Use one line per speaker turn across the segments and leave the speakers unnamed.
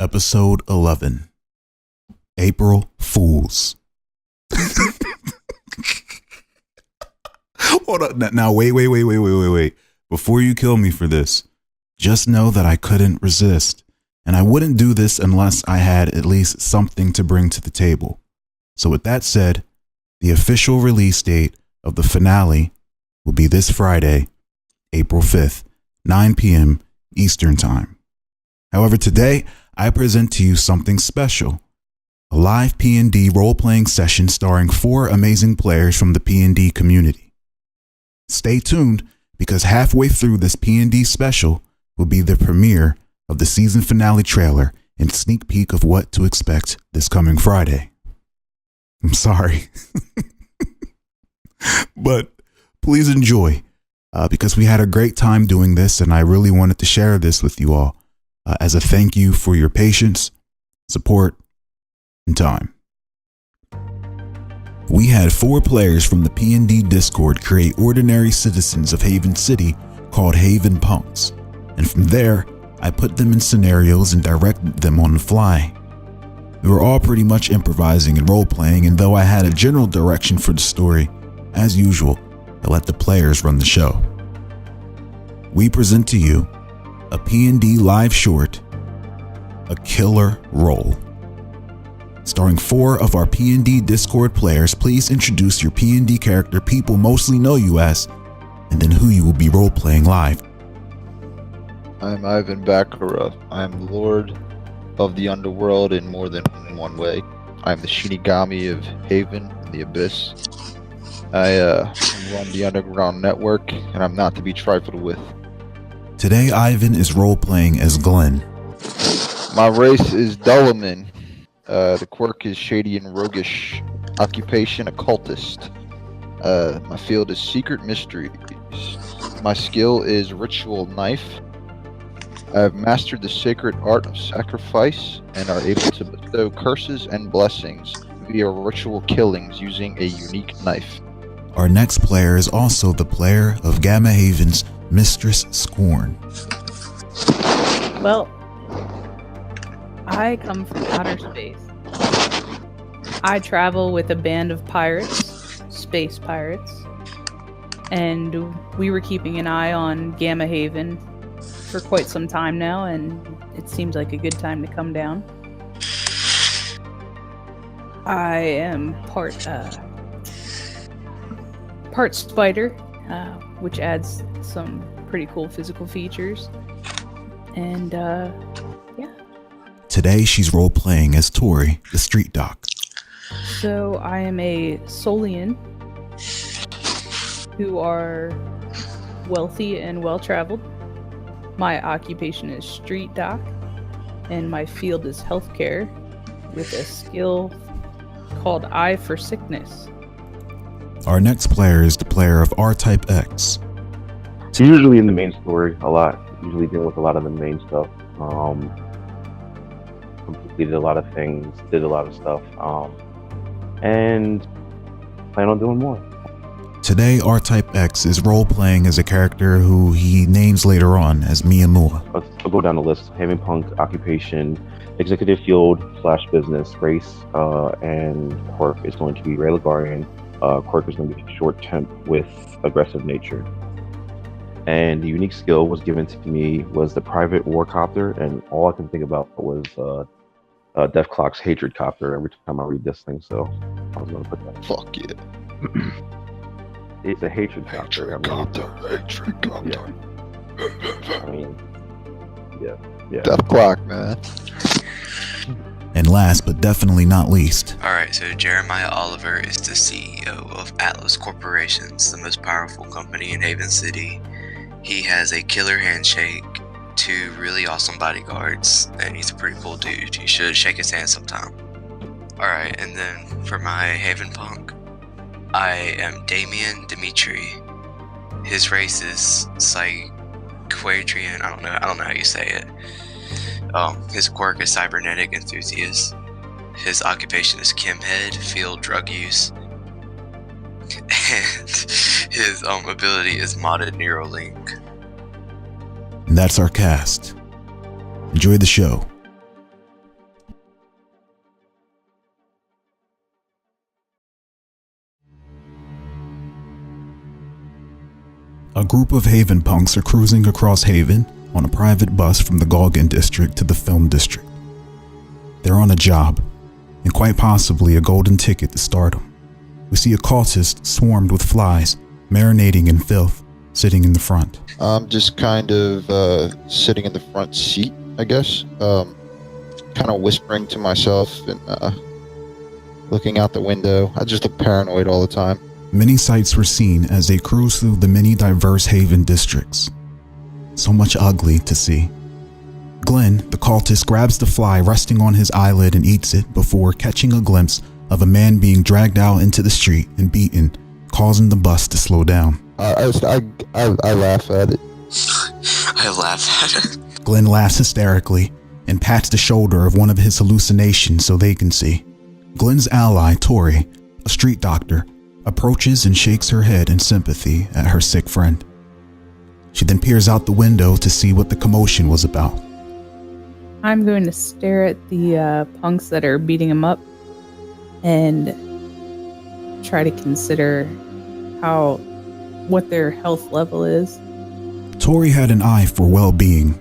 Episode 11. April Fools. Hold on. Now, wait. Before you kill me for this, just know that I couldn't resist. And I wouldn't do this unless I had at least something to bring to the table. So with that said, the official release date of the finale will be this Friday, April 5th, 9 p.m. Eastern Time. However, today, I present to you something special. A live P&D role-playing session starring 4 amazing players from the P&D community. Stay tuned, because halfway through this P&D special will be the premiere of the season finale trailer and sneak peek of what to expect this coming Friday. I'm sorry. But please enjoy, because we had a great time doing this, and I really wanted to share this with you all as a thank you for your patience, support, and time. We had 4 players from the P&D Discord create ordinary citizens of Haven City called HavenPunks, and from there, I put them in scenarios and directed them on the fly. We were all pretty much improvising and role-playing, and though I had a general direction for the story, as usual, I let the players run the show. We present to you a P&D live short, A Killer Role. Starring 4 of our P&D Discord players, please introduce your P&D character people mostly know you as, and then who you will be role-playing live.
I'm Ivan Bakura. I'm Lord of the Underworld in more than one way. I'm the Shinigami of Haven and the Abyss. I run the Underground Network, and I'm not to be trifled with.
Today, Ivan is role-playing as Glenn.
My race is Dullaman. The quirk is shady and roguish. Occupation, occultist. My field is secret mysteries. My skill is ritual knife. I have mastered the sacred art of sacrifice and are able to bestow curses and blessings via ritual killings using a unique knife.
Our next player is also the player of Gamma Haven's Mistress, Scorn.
Well, I come from outer space. I travel with a band of pirates, space pirates, and we were keeping an eye on Gamma Haven for quite some time now, and it seems like a good time to come down. I am part spider, which adds some pretty cool physical features. And yeah.
Today she's role-playing as Tori, the street doc.
So I am a Solian who are wealthy and well-traveled. My occupation is street doc, and my field is healthcare with a skill called Eye for Sickness.
Our next player is the player of Rtype X.
So usually in the main story a lot. Usually dealing with a lot of the main stuff. Completed a lot of things, did a lot of stuff, and plan on doing more.
Today, Rtype X is role-playing as a character who he names later on as Miyamura.
I'll go down the list. HavenPunk, occupation, executive field / business, race, and quirk is going to be Railagarian. Quirk is going to be short temp with aggressive nature. And the unique skill was given to me was the private war copter, and all I can think about was Def Clock's hatred copter every time I read this thing, so I was going to put that.
Fuck yeah.
It's a hatred copter.
Hatred copter.
Yeah. I mean, yeah.
Def Clock, man.
And last but definitely not least.
Alright, so Jeremiah Oliver is the CEO of Atlas Corporations, the most powerful company in Haven City. He has a killer handshake, 2 really awesome bodyguards, and he's a pretty cool dude. You should shake his hand sometime. Alright, and then for my HavenPunk, I am Damien Dimitri. His race is Psyquadrian. I don't know how you say it. His quirk is cybernetic enthusiast. His occupation is chemhead, field drug use. And his ability is modded Neuralink.
And that's our cast. Enjoy the show. A group of HavenPunks are cruising across Haven on a private bus from the Galgan district to the film district. They're on a job, and quite possibly a golden ticket to stardom. We see a cultist swarmed with flies, marinating in filth, sitting in the front.
I'm just kind of sitting in the front seat, I guess, kind of whispering to myself and looking out the window. I just look paranoid all the time.
Many sights were seen as they cruised through the many diverse Haven districts. So much ugly to see. Glenn, the cultist, grabs the fly resting on his eyelid and eats it before catching a glimpse of a man being dragged out into the street and beaten, causing the bus to slow down.
I laugh at it.
I laugh at it.
Glenn laughs hysterically and pats the shoulder of one of his hallucinations so they can see. Glenn's ally, Tori, a street doctor, approaches and shakes her head in sympathy at her sick friend. She then peers out the window to see what the commotion was about.
I'm going to stare at the punks that are beating him up and try to consider what their health level is.
Tori had an eye for well-being.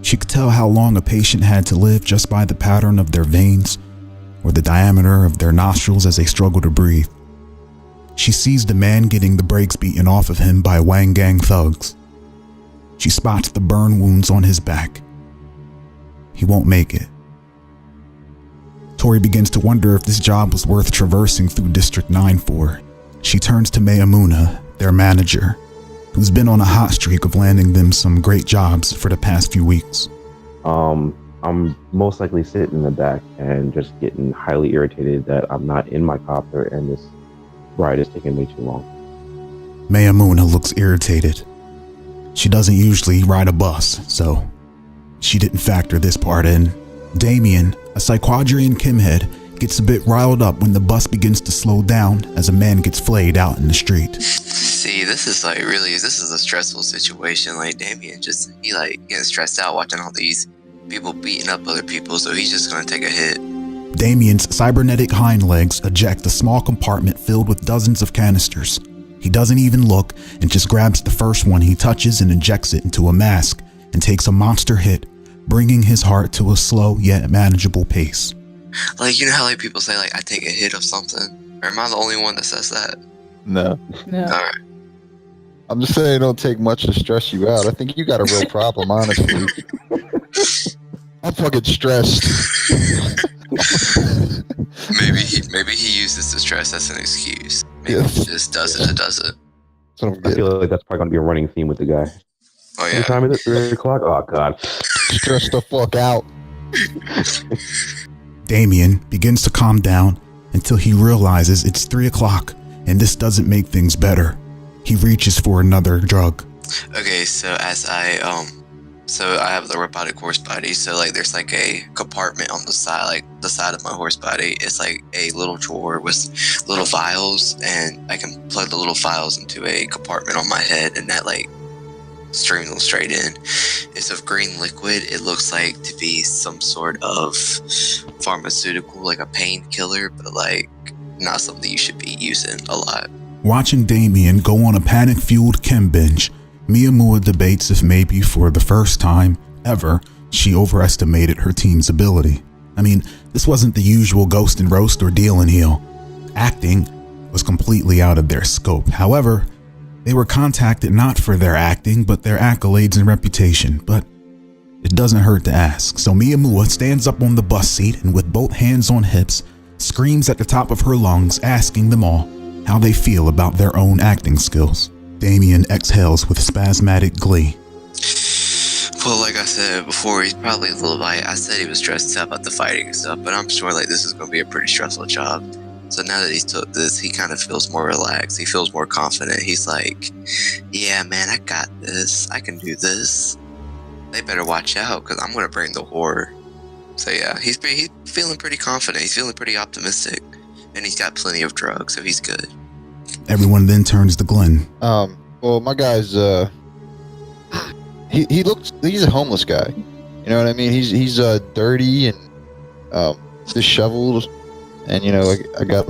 She could tell how long a patient had to live just by the pattern of their veins or the diameter of their nostrils as they struggle to breathe. She sees the man getting the brakes beaten off of him by Wang Gang thugs. She spots the burn wounds on his back. He won't make it. Tori begins to wonder if this job was worth traversing through District 9 for. She turns to Mayamuna, their manager, who's been on a hot streak of landing them some great jobs for the past few weeks.
I'm most likely sitting in the back and just getting highly irritated that I'm not in my copter and this ride is taking way too long.
Mayamuna looks irritated. She doesn't usually ride a bus, so she didn't factor this part in. Damien, a Psyquadrian Kimhead, gets a bit riled up when the bus begins to slow down as a man gets flayed out in the street.
See, this is a stressful situation. Like, Damien he getting stressed out watching all these people beating up other people, so he's just gonna take a hit.
Damien's cybernetic hind legs eject a small compartment filled with dozens of canisters. He doesn't even look and just grabs the first one he touches and injects it into a mask and takes a monster hit, bringing his heart to a slow yet manageable pace.
Like, you know how people say, I take a hit of something? Or am I the only one that says that?
No.
Alright.
I'm just saying it don't take much to stress you out. I think you got a real problem, honestly. I'm fucking stressed.
Maybe he uses the stress as an excuse. Maybe he just does it to does it.
I feel like that's probably going to be a running theme with the guy.
Oh, yeah.
What time is it? 3 o'clock? Oh, God.
Stress the fuck out.
Damien begins to calm down until he realizes it's 3 o'clock and this doesn't make things better. He reaches for another drug.
Okay, so I have the robotic horse body, so there's a compartment on the side, the side of my horse body. It's a little drawer with little vials, and I can plug the little vials into a compartment on my head, and that streams them straight in. It's of green liquid. It looks like to be some sort of pharmaceutical, like a painkiller, but not something you should be using a lot.
Watching Damien go on a panic-fueled chem binge, Miyamura debates if maybe for the first time ever, she overestimated her team's ability. I mean, this wasn't the usual ghost and roast or deal and heal. Acting was completely out of their scope. However, they were contacted not for their acting, but their accolades and reputation. But it doesn't hurt to ask. So Miyamura stands up on the bus seat and with both hands on hips, screams at the top of her lungs, asking them all how they feel about their own acting skills. Damien exhales with spasmodic glee.
Well, like I said before, he's probably a little light. I said he was stressed out about the fighting and stuff, but I'm sure this is going to be a pretty stressful job. So now that he's took this, he kind of feels more relaxed. He feels more confident. He's like, yeah, man, I got this. I can do this. They better watch out because I'm going to bring the horror. So yeah, he's feeling pretty confident. He's feeling pretty optimistic. And he's got plenty of drugs, so he's good.
Everyone then turns to Glenn.
Well, my guy's, he's a homeless guy. You know what I mean? He's dirty and, disheveled. And, I got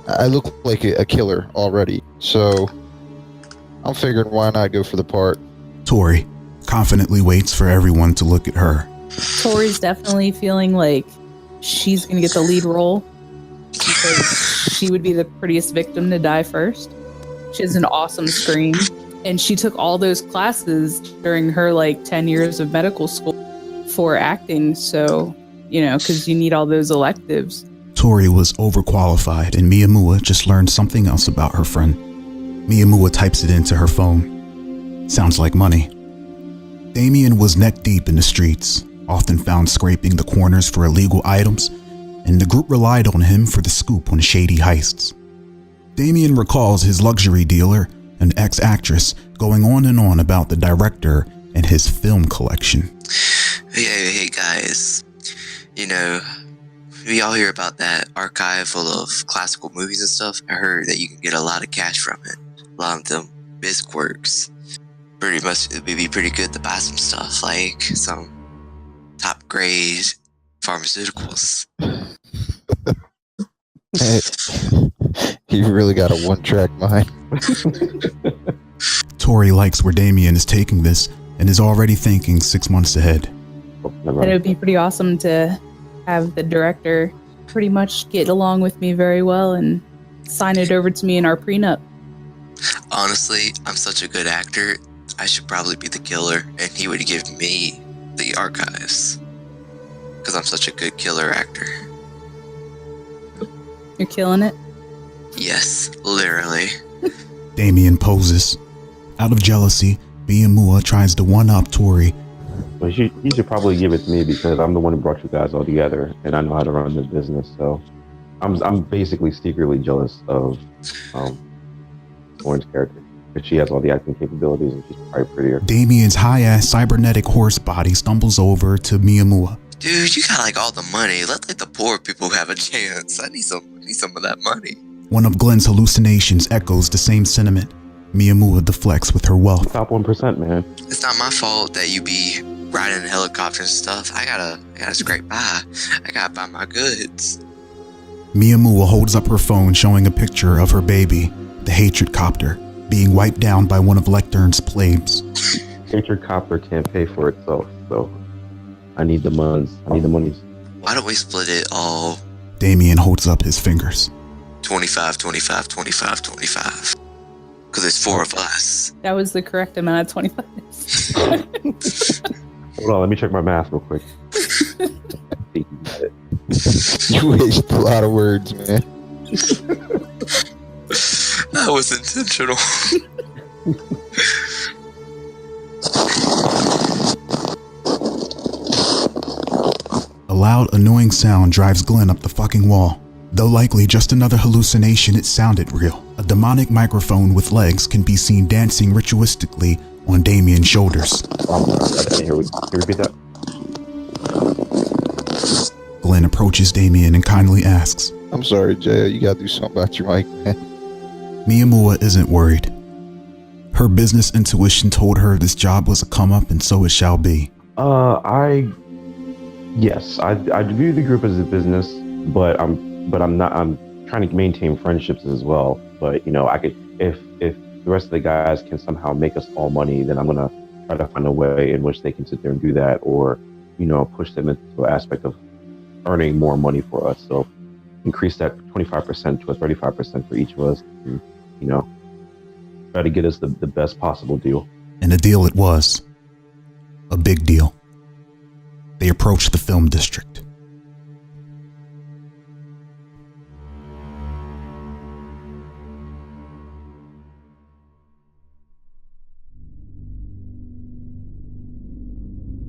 I look like a killer already. So I'm figuring why not go for the part.
Tori confidently waits for everyone to look at her.
Tori's definitely feeling like she's going to get the lead role because she would be the prettiest victim to die first. She has an awesome scream, and she took all those classes during her 10 years of medical school for acting. So, because you need all those electives.
Tori was overqualified, and Miyamura just learned something else about her friend. Miyamura types it into her phone. Sounds like money. Damien was neck deep in the streets, often found scraping the corners for illegal items, and the group relied on him for the scoop on shady heists. Damien recalls his luxury dealer, an ex-actress, going on and on about the director and his film collection.
Hey guys, we all hear about that archive full of classical movies and stuff. I heard that you can get a lot of cash from it. A lot of them biz quirks. Pretty much, it would be pretty good to buy some stuff, like some top grade pharmaceuticals.
Hey, you really got a one-track mind.
Tori likes where Damien is taking this and is already thinking 6 months ahead.
And it would be pretty awesome to have the director pretty much get along with me very well and sign it over to me in our prenup.
Honestly, I'm such a good actor, I should probably be the killer, and he would give me the archives. Because I'm such a good killer actor.
You're killing it?
Yes, literally.
Damien poses. Out of jealousy, Miyamura tries to one-up Tori.
Well, you should probably give it to me because I'm the one who brought you guys all together, and I know how to run the business. So, I'm basically secretly jealous of Scorn's character because she has all the acting capabilities and she's probably prettier.
Damien's high-ass cybernetic horse body stumbles over to Miyamura.
Dude, you got all the money. Let the poor people have a chance. I need some of that money.
One of Glenn's hallucinations echoes the same sentiment. Miyamura deflects with her wealth.
Top 1%, man.
It's not my fault that you be riding helicopters and stuff. I gotta scrape by. I gotta buy my goods.
Miyamura holds up her phone showing a picture of her baby, the Hatred Copter, being wiped down by one of Lectern's plebes.
Hatred Copter can't pay for itself, so I need the monies.
Why don't we split it all?
Damien holds up his fingers.
25, 25, 25, 25. Because it's 4 of us.
That was the correct amount of 25.
Hold on, let me check my math real quick.
You waste a lot of words, man.
That was intentional.
A loud, annoying sound drives Glenn up the fucking wall. Though likely just another hallucination, it sounded real. A demonic microphone with legs can be seen dancing ritualistically on Damien's shoulders.
Can you repeat that?
Glenn approaches Damien and kindly asks,
I'm sorry, Jay. You gotta do something about your mic, man.
Miyamura isn't worried. Her business intuition told her this job was a come-up, and so it shall be.
I view the group as a business, but I'm trying to maintain friendships as well. But I could, if the rest of the guys can somehow make us all money, then I'm gonna try to find a way in which they can sit there and do that, or push them into an aspect of earning more money for us. So increase that 25% to a 35% for each of us. And, try to get us the best possible deal.
And a deal it was. A big deal. They approached the film district.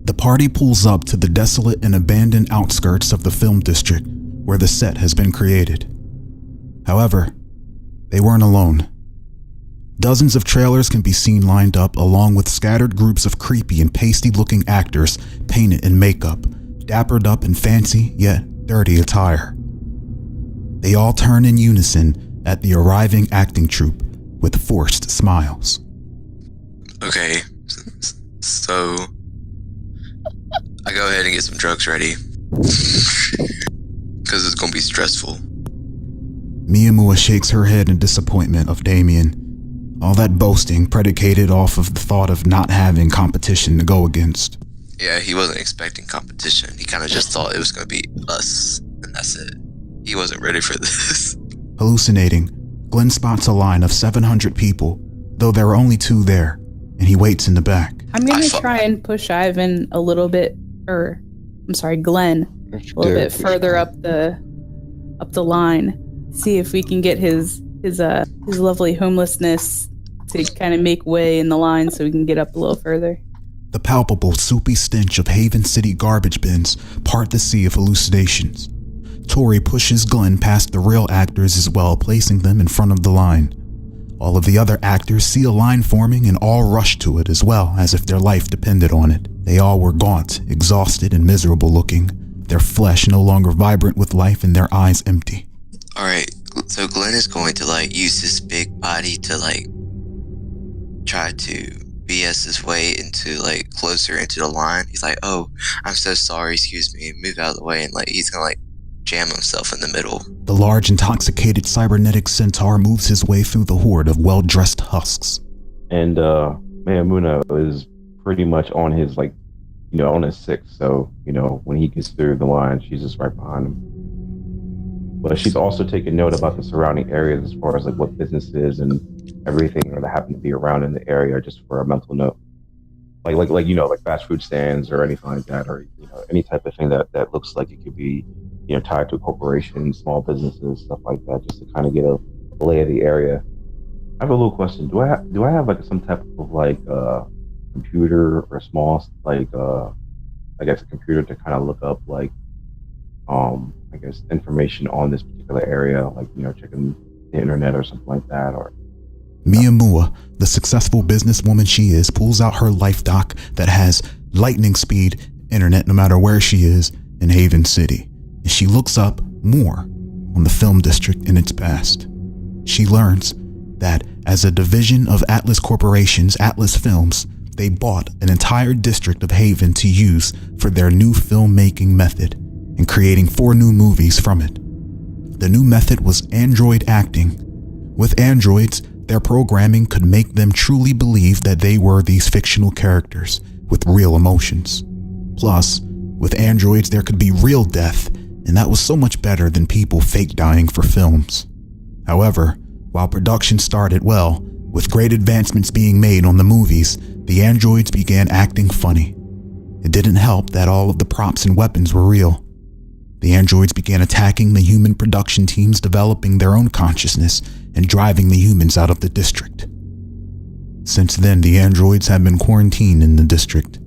The party pulls up to the desolate and abandoned outskirts of the film district where the set has been created. However, they weren't alone. Dozens of trailers can be seen lined up along with scattered groups of creepy and pasty-looking actors painted in makeup, dappered up in fancy yet dirty attire. They all turn in unison at the arriving acting troupe with forced smiles.
Okay, so I go ahead and get some drugs ready. Because it's gonna be stressful.
Miyamura shakes her head in disappointment of Damien. All that boasting predicated off of the thought of not having competition to go against.
Yeah, he wasn't expecting competition. He kind of just thought it was going to be us, and that's it. He wasn't ready for this.
Hallucinating, Glenn spots a line of 700 people, though there are only 2 there, and he waits in the back.
I'm going to try and push Glenn a little bit further up the line. See if we can get his lovely homelessness to kind of make way in the line so we can get up a little further.
The palpable, soupy stench of Haven City garbage bins part the sea of hallucinations. Tori pushes Glenn past the real actors as well, placing them in front of the line. All of the other actors see a line forming and all rush to it as well, as if their life depended on it. They all were gaunt, exhausted, and miserable looking, their flesh no longer vibrant with life and their eyes empty.
Alright, so Glenn is going to use his big body to try to BS his way into closer into the line. He's like, "Oh, I'm so sorry, excuse me," move out of the way, and he's gonna jam himself in the middle.
The large, intoxicated cybernetic centaur moves his way through the horde of well-dressed husks.
And Mayamuna is pretty much on his on his 6, so when he gets through the line, she's just right behind him. But she's also taking note about the surrounding areas as far as what businesses and everything that happen to be around in the area, just for a mental note. Like fast food stands or anything like that, or any type of thing that looks like it could be tied to a corporation, small businesses, stuff like that, just to kind of get a lay of the area. I have a little question. Do I have some type of computer or small I guess a computer to kind of look up information on this particular area, checking the internet or something like that? Or
Miyamura, the successful businesswoman she is, pulls out her life doc that has lightning speed internet no matter where she is in Haven City, and she looks up more on the film district in its past. She learns that as a division of Atlas Corporation's Atlas Films, they bought an entire district of Haven to use for their new filmmaking method, and creating 4 new movies from it. The new method was android acting. With androids, their programming could make them truly believe that they were these fictional characters with real emotions. Plus, with androids there could be real death, and that was so much better than people fake dying for films. However, while production started well, with great advancements being made on the movies, the androids began acting funny. It didn't help that all of the props and weapons were real. The androids began attacking the human production teams, developing their own consciousness and driving the humans out of the district. Since then, the androids have been quarantined in the district.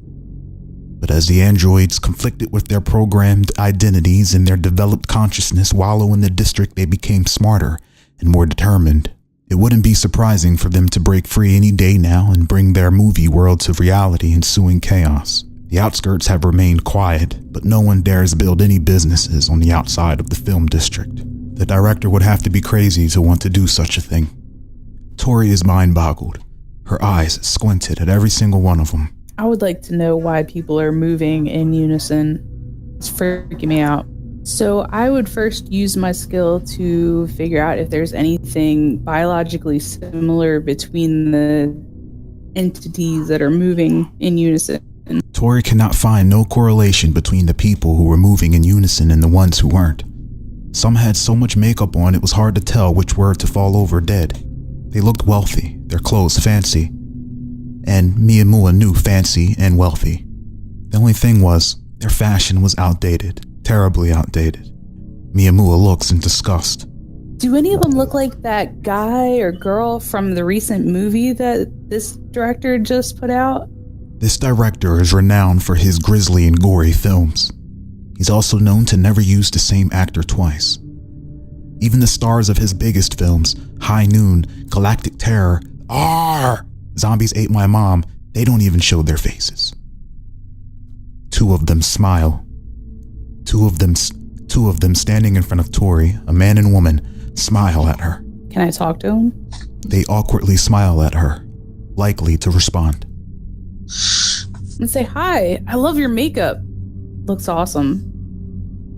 But as the androids conflicted with their programmed identities and their developed consciousness wallow in the district, they became smarter and more determined. It wouldn't be surprising for them to break free any day now and bring their movie world to reality, ensuing chaos. The outskirts have remained quiet, but no one dares build any businesses on the outside of the film district. The director would have to be crazy to want to do such a thing. Tori is mind-boggled, her eyes squinted at every single one of them.
I would like to know why people are moving in unison. It's freaking me out. So I would first use my skill to figure out if there's anything biologically similar between the entities that are moving in unison.
Tori cannot find no correlation between the people who were moving in unison and the ones who weren't. Some had so much makeup on it was hard to tell which were to fall over dead. They looked wealthy, their clothes fancy, and Miyamura knew fancy and wealthy. The only thing was, their fashion was outdated, terribly outdated. Miyamura looks in disgust.
Do any of them look like that guy or girl from the recent movie that this director just put out?
This director is renowned for his grisly and gory films. He's also known to never use the same actor twice. Even the stars of his biggest films, High Noon, Galactic Terror, Zombies Ate My Mom, they don't even show their faces. 2 of them smile. Two of them standing in front of Tori, a man and woman, smile at her.
Can I talk to him?
They awkwardly smile at her, likely to respond.
And say, "Hi, I love your makeup. Looks awesome.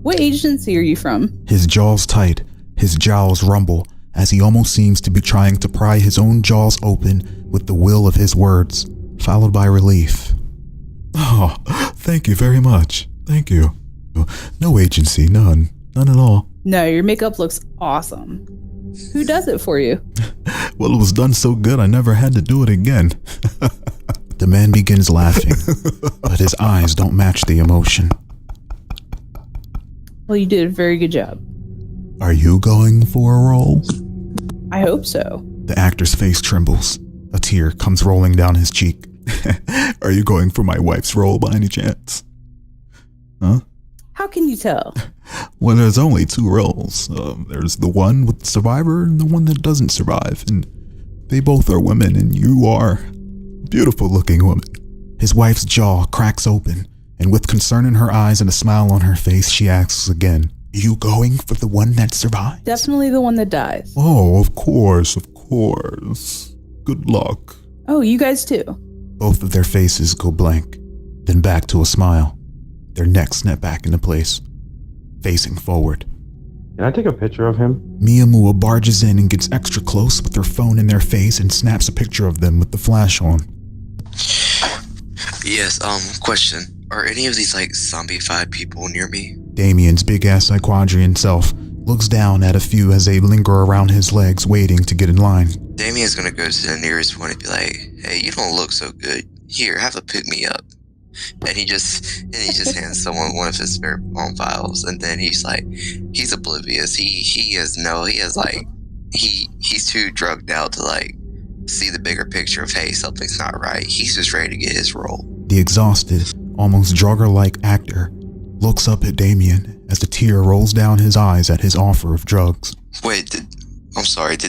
What agency are you from?"
His jaws tight, his jowls rumble as he almost seems to be trying to pry his own jaws open with the will of his words, followed by relief. Oh, thank you very much. Thank you. No agency, none at all.
No, your makeup looks awesome. Who does it for you?
Well, it was done so good I never had to do it again. The man begins laughing, but his eyes don't match the emotion.
Well, you did a very good job.
Are you going for a role?
I hope so.
The actor's face trembles. A tear comes rolling down his cheek. Are you going for my wife's role by any chance? Huh?
How can you tell?
Well, there's only two roles. There's the one with the survivor and the one that doesn't survive. And they both are women, and you are a beautiful looking woman. His wife's jaw cracks open, and with concern in her eyes and a smile on her face, she asks again, you going for the one that survives?
Definitely the one that dies.
Oh, of course. Good luck.
Oh, you guys too.
Both of their faces go blank, then back to a smile. Their necks snap back into place, facing forward.
Can I take a picture of him?
Miyamura barges in and gets extra close with her phone in their face and snaps a picture of them with the flash on.
Yes, question. Are any of these, zombified people near me?
Damien's big-ass Iquadrian self looks down at a few as they linger around his legs waiting to get in line.
Damien's gonna go to the nearest one and be like, hey, you don't look so good. Here, have a pick-me-up. And he just hands someone one of his spare palm files, and then he's oblivious. He's too drugged out to see the bigger picture of, hey, something's not right. He's just ready to get his role.
The exhausted, almost Jogger-like actor looks up at Damien as the tear rolls down his eyes at his offer of drugs.
Wait, did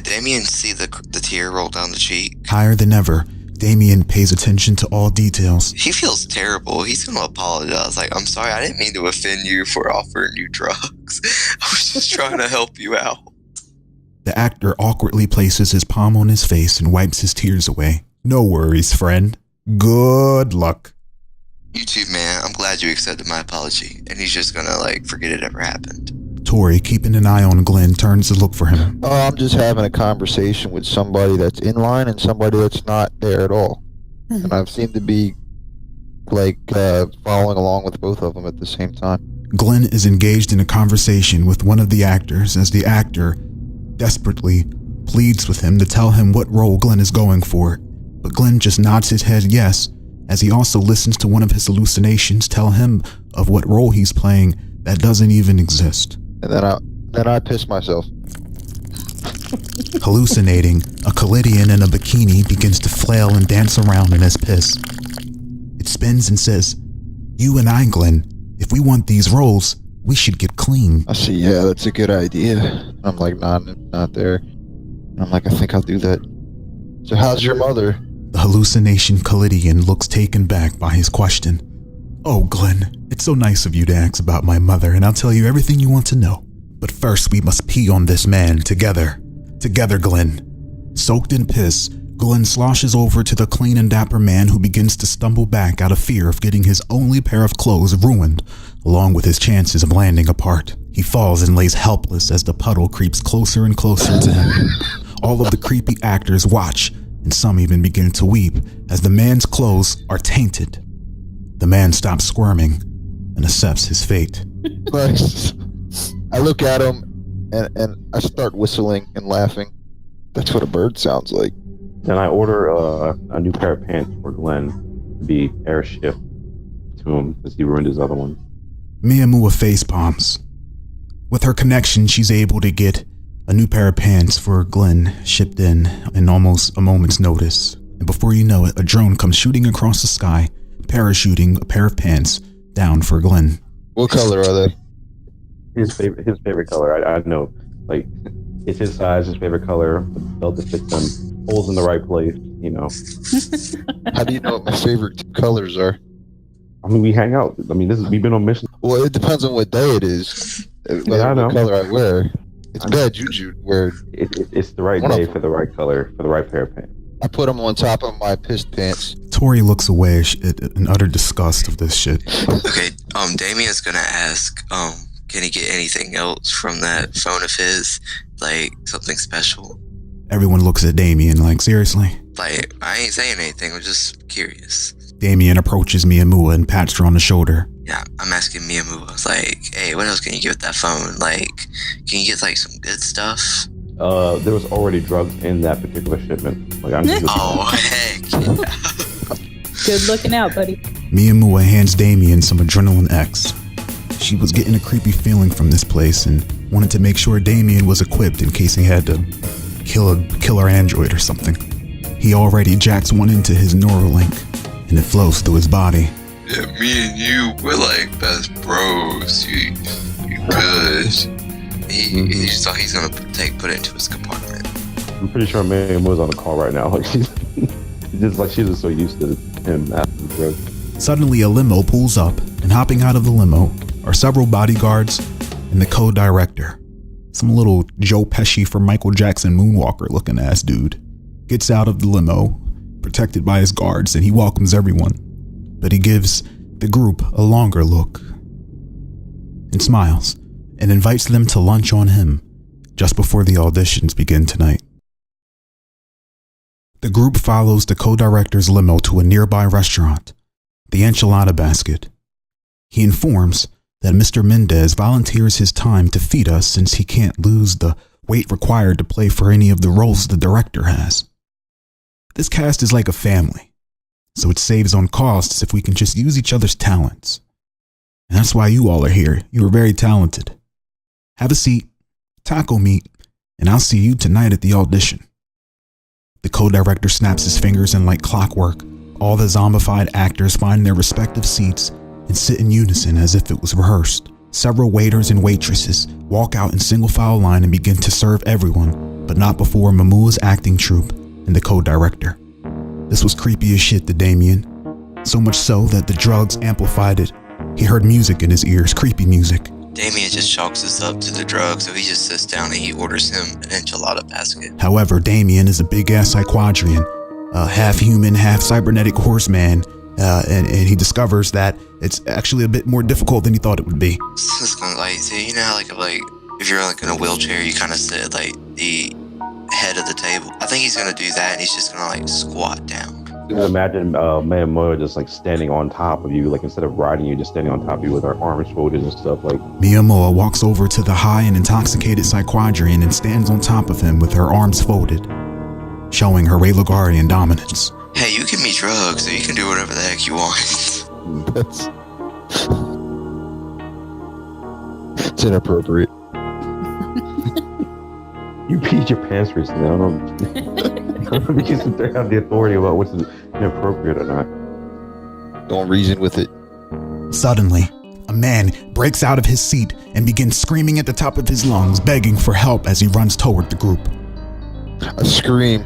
Damien see the tear roll down the cheek?
Higher than ever, Damien pays attention to all details.
He feels terrible. He's gonna apologize. I'm sorry, I didn't mean to offend you for offering you drugs. I was just trying to help you out.
The actor awkwardly places his palm on his face and wipes his tears away. No worries, friend. Good luck.
You too, man. I'm glad you accepted my apology. And he's just gonna, forget it ever happened.
Tori, keeping an eye on Glenn, turns to look for him.
Oh, I'm just having a conversation with somebody that's in line and somebody that's not there at all. And I seem to be, following along with both of them at the same time.
Glenn is engaged in a conversation with one of the actors as the actor desperately pleads with him to tell him what role Glenn is going for. But Glenn just nods his head yes, as he also listens to one of his hallucinations tell him of what role he's playing that doesn't even exist.
And then I piss myself.
Hallucinating, a Callidian in a bikini begins to flail and dance around in his piss. It spins and says, you and I, Glenn, if we want these roles, we should get clean.
I see, yeah, that's a good idea. I'm like, not there. And I'm like, I think I'll do that. So how's your mother?
The hallucination Callidian looks taken back by his question. Oh, Glenn, it's so nice of you to ask about my mother, and I'll tell you everything you want to know. But first, we must pee on this man together. Together, Glenn. Soaked in piss, Glenn sloshes over to the clean and dapper man who begins to stumble back out of fear of getting his only pair of clothes ruined, along with his chances of landing apart. He falls and lays helpless as the puddle creeps closer and closer to him. All of the creepy actors watch, and some even begin to weep as the man's clothes are tainted. The man stops squirming and accepts his fate.
I look at him and I start whistling and laughing. That's what a bird sounds like.
Then I order a new pair of pants for Glenn to be airship to him because he ruined his other one.
Miyamura face palms. With her connection, she's able to get a new pair of pants for Glenn shipped in almost a moment's notice. And before you know it, a drone comes shooting across the sky, parachuting a pair of pants down for Glenn.
What color are they?
His favorite color. I know. It's his size, his favorite color. The belt that fits him, holes in the right place,
How do you know what my favorite two colors are?
I mean, we hang out. I mean, we've been on mission.
Well, it depends on what day it is.
Yeah, I know.
What color I wear. It's bad juju where
it's the right day for the right color, for the right pair of pants.
I put them on top of my pissed pants.
Tori looks away in utter disgust of this shit.
Okay, Damien's gonna ask, can he get anything else from that phone of his Like, something special?
Everyone looks at Damien like, seriously?
Like, I ain't saying anything, I'm just curious.
Damien approaches Miyamura and pats her on the shoulder.
Yeah, I'm asking Miyamura, I was like, hey, what else can you get with that phone? Like, can you get, like, some good stuff?
There was already drugs in that particular shipment. Like, I'm just
Oh, heck yeah.
Good looking out, buddy.
Miyamura hands Damien some Adrenaline X. She was getting a creepy feeling from this place and wanted to make sure Damien was equipped in case he had to kill a killer android or something. He already jacks one into his Neuralink, and it flows through his body.
Yeah, me and you, we're like best bros. You good. He's gonna put it into his compartment.
I'm pretty sure Miriam was on the call right now. Like she's just so used to him asking for drugs.
Suddenly a limo pulls up, and hopping out of the limo are several bodyguards and the co-director. Some little Joe Pesci from Michael Jackson Moonwalker looking ass dude gets out of the limo, protected by his guards, and he welcomes everyone. But he gives the group a longer look and smiles and invites them to lunch on him just before the auditions begin tonight. The group follows the co-director's limo to a nearby restaurant, the Enchilada Basket. He informs that Mr. Mendez volunteers his time to feed us since he can't lose the weight required to play for any of the roles the director has. This cast is like a family, so it saves on costs if we can just use each other's talents. And that's why you all are here. You are very talented. Have a seat, taco meat, and I'll see you tonight at the audition. The co-director snaps his fingers, and like clockwork, all the zombified actors find their respective seats and sit in unison as if it was rehearsed. Several waiters and waitresses walk out in single file line and begin to serve everyone, but not before Mamula's acting troupe and the co-director. This was creepy as shit to Damien, so much so that the drugs amplified it. He heard music in his ears, creepy music.
Damien just chalks this up to the drugs, so he just sits down and he orders him an enchilada basket.
However, Damien is a big-ass psyquadrian, half human, half cybernetic horseman, and he discovers that it's actually a bit more difficult than he thought it would be.
It's kind of like, see, you know how like if you're like in a wheelchair, you kind of sit at like the head of the table. I think he's gonna do that, and he's just gonna like squat down.
You can imagine Miyamura just like standing on top of you, like instead of riding you, just standing on top of you with her arms folded and stuff. Like
Miyamura walks over to the high and intoxicated psyquadrian and stands on top of him with her arms folded, showing her Raylagarian dominance.
Hey, you give me drugs, so you can do whatever the heck you want.
It's inappropriate.
you peed your pants recently. I don't know if you sit there have the authority about what's inappropriate or not.
Don't reason with it.
Suddenly, a man breaks out of his seat and begins screaming at the top of his lungs, begging for help as he runs toward the group.
I scream.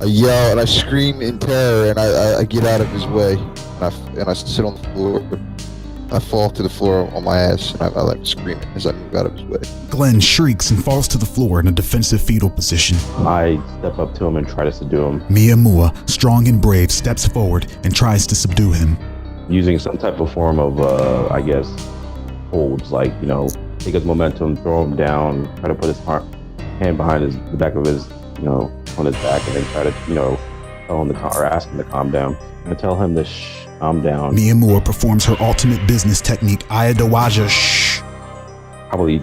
I yell and I scream in terror, and I get out of his way, and I sit on the floor. I fall to the floor on my ass, and I like screaming as I move out of his way.
Glenn shrieks and falls to the floor in a defensive fetal position.
I step up to him and try to subdue him.
Miyamura, strong and brave, steps forward and tries to subdue him.
Using some type of form of, I guess, holds, like, you know, take his momentum, throw him down, try to put his hand behind the back of his, you know, on his back, and then try to, you know, tell him or ask him to calm down. And tell him to calm down.
Miyamura performs her ultimate business technique, Ayadawaja shh.
Probably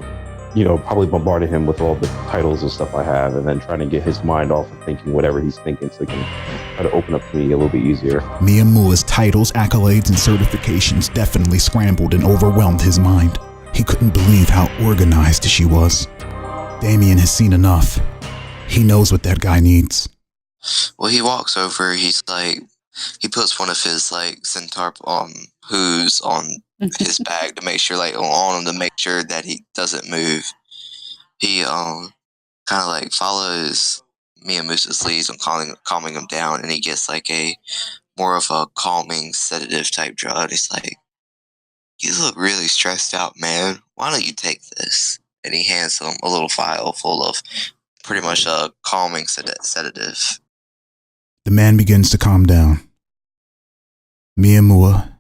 bombarded him with all the titles and stuff I have, and then trying to get his mind off of thinking whatever he's thinking so he can try to open up to me a little bit easier.
Miyamura's titles, accolades, and certifications definitely scrambled and overwhelmed his mind. He couldn't believe how organized she was. Damien has seen enough. He knows what that guy needs.
Well, he walks over, he's like, he puts one of his like centaur hooves on his bag to make sure, like on him to make sure that he doesn't move. He kind of like follows Miyamura's leads on calming him down, and he gets like a more of a calming sedative type drug. He's like, you look really stressed out, man. Why don't you take this? And he hands him a little vial full of pretty much a calming sedative.
The man begins to calm down. Miyamura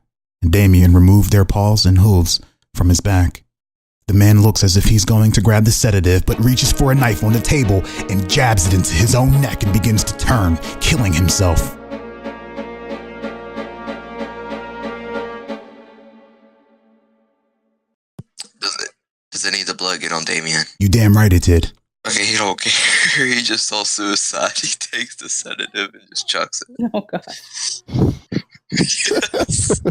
and Damien remove their paws and hooves from his back. The man looks as if he's going to grab the sedative, but reaches for a knife on the table and jabs it into his own neck and begins to turn, killing himself.
Does any of the blood get on Damien?
You damn right it did.
Okay, he don't care. He just saw suicide. He takes the sedative and just chucks it.
Oh god.
Yes.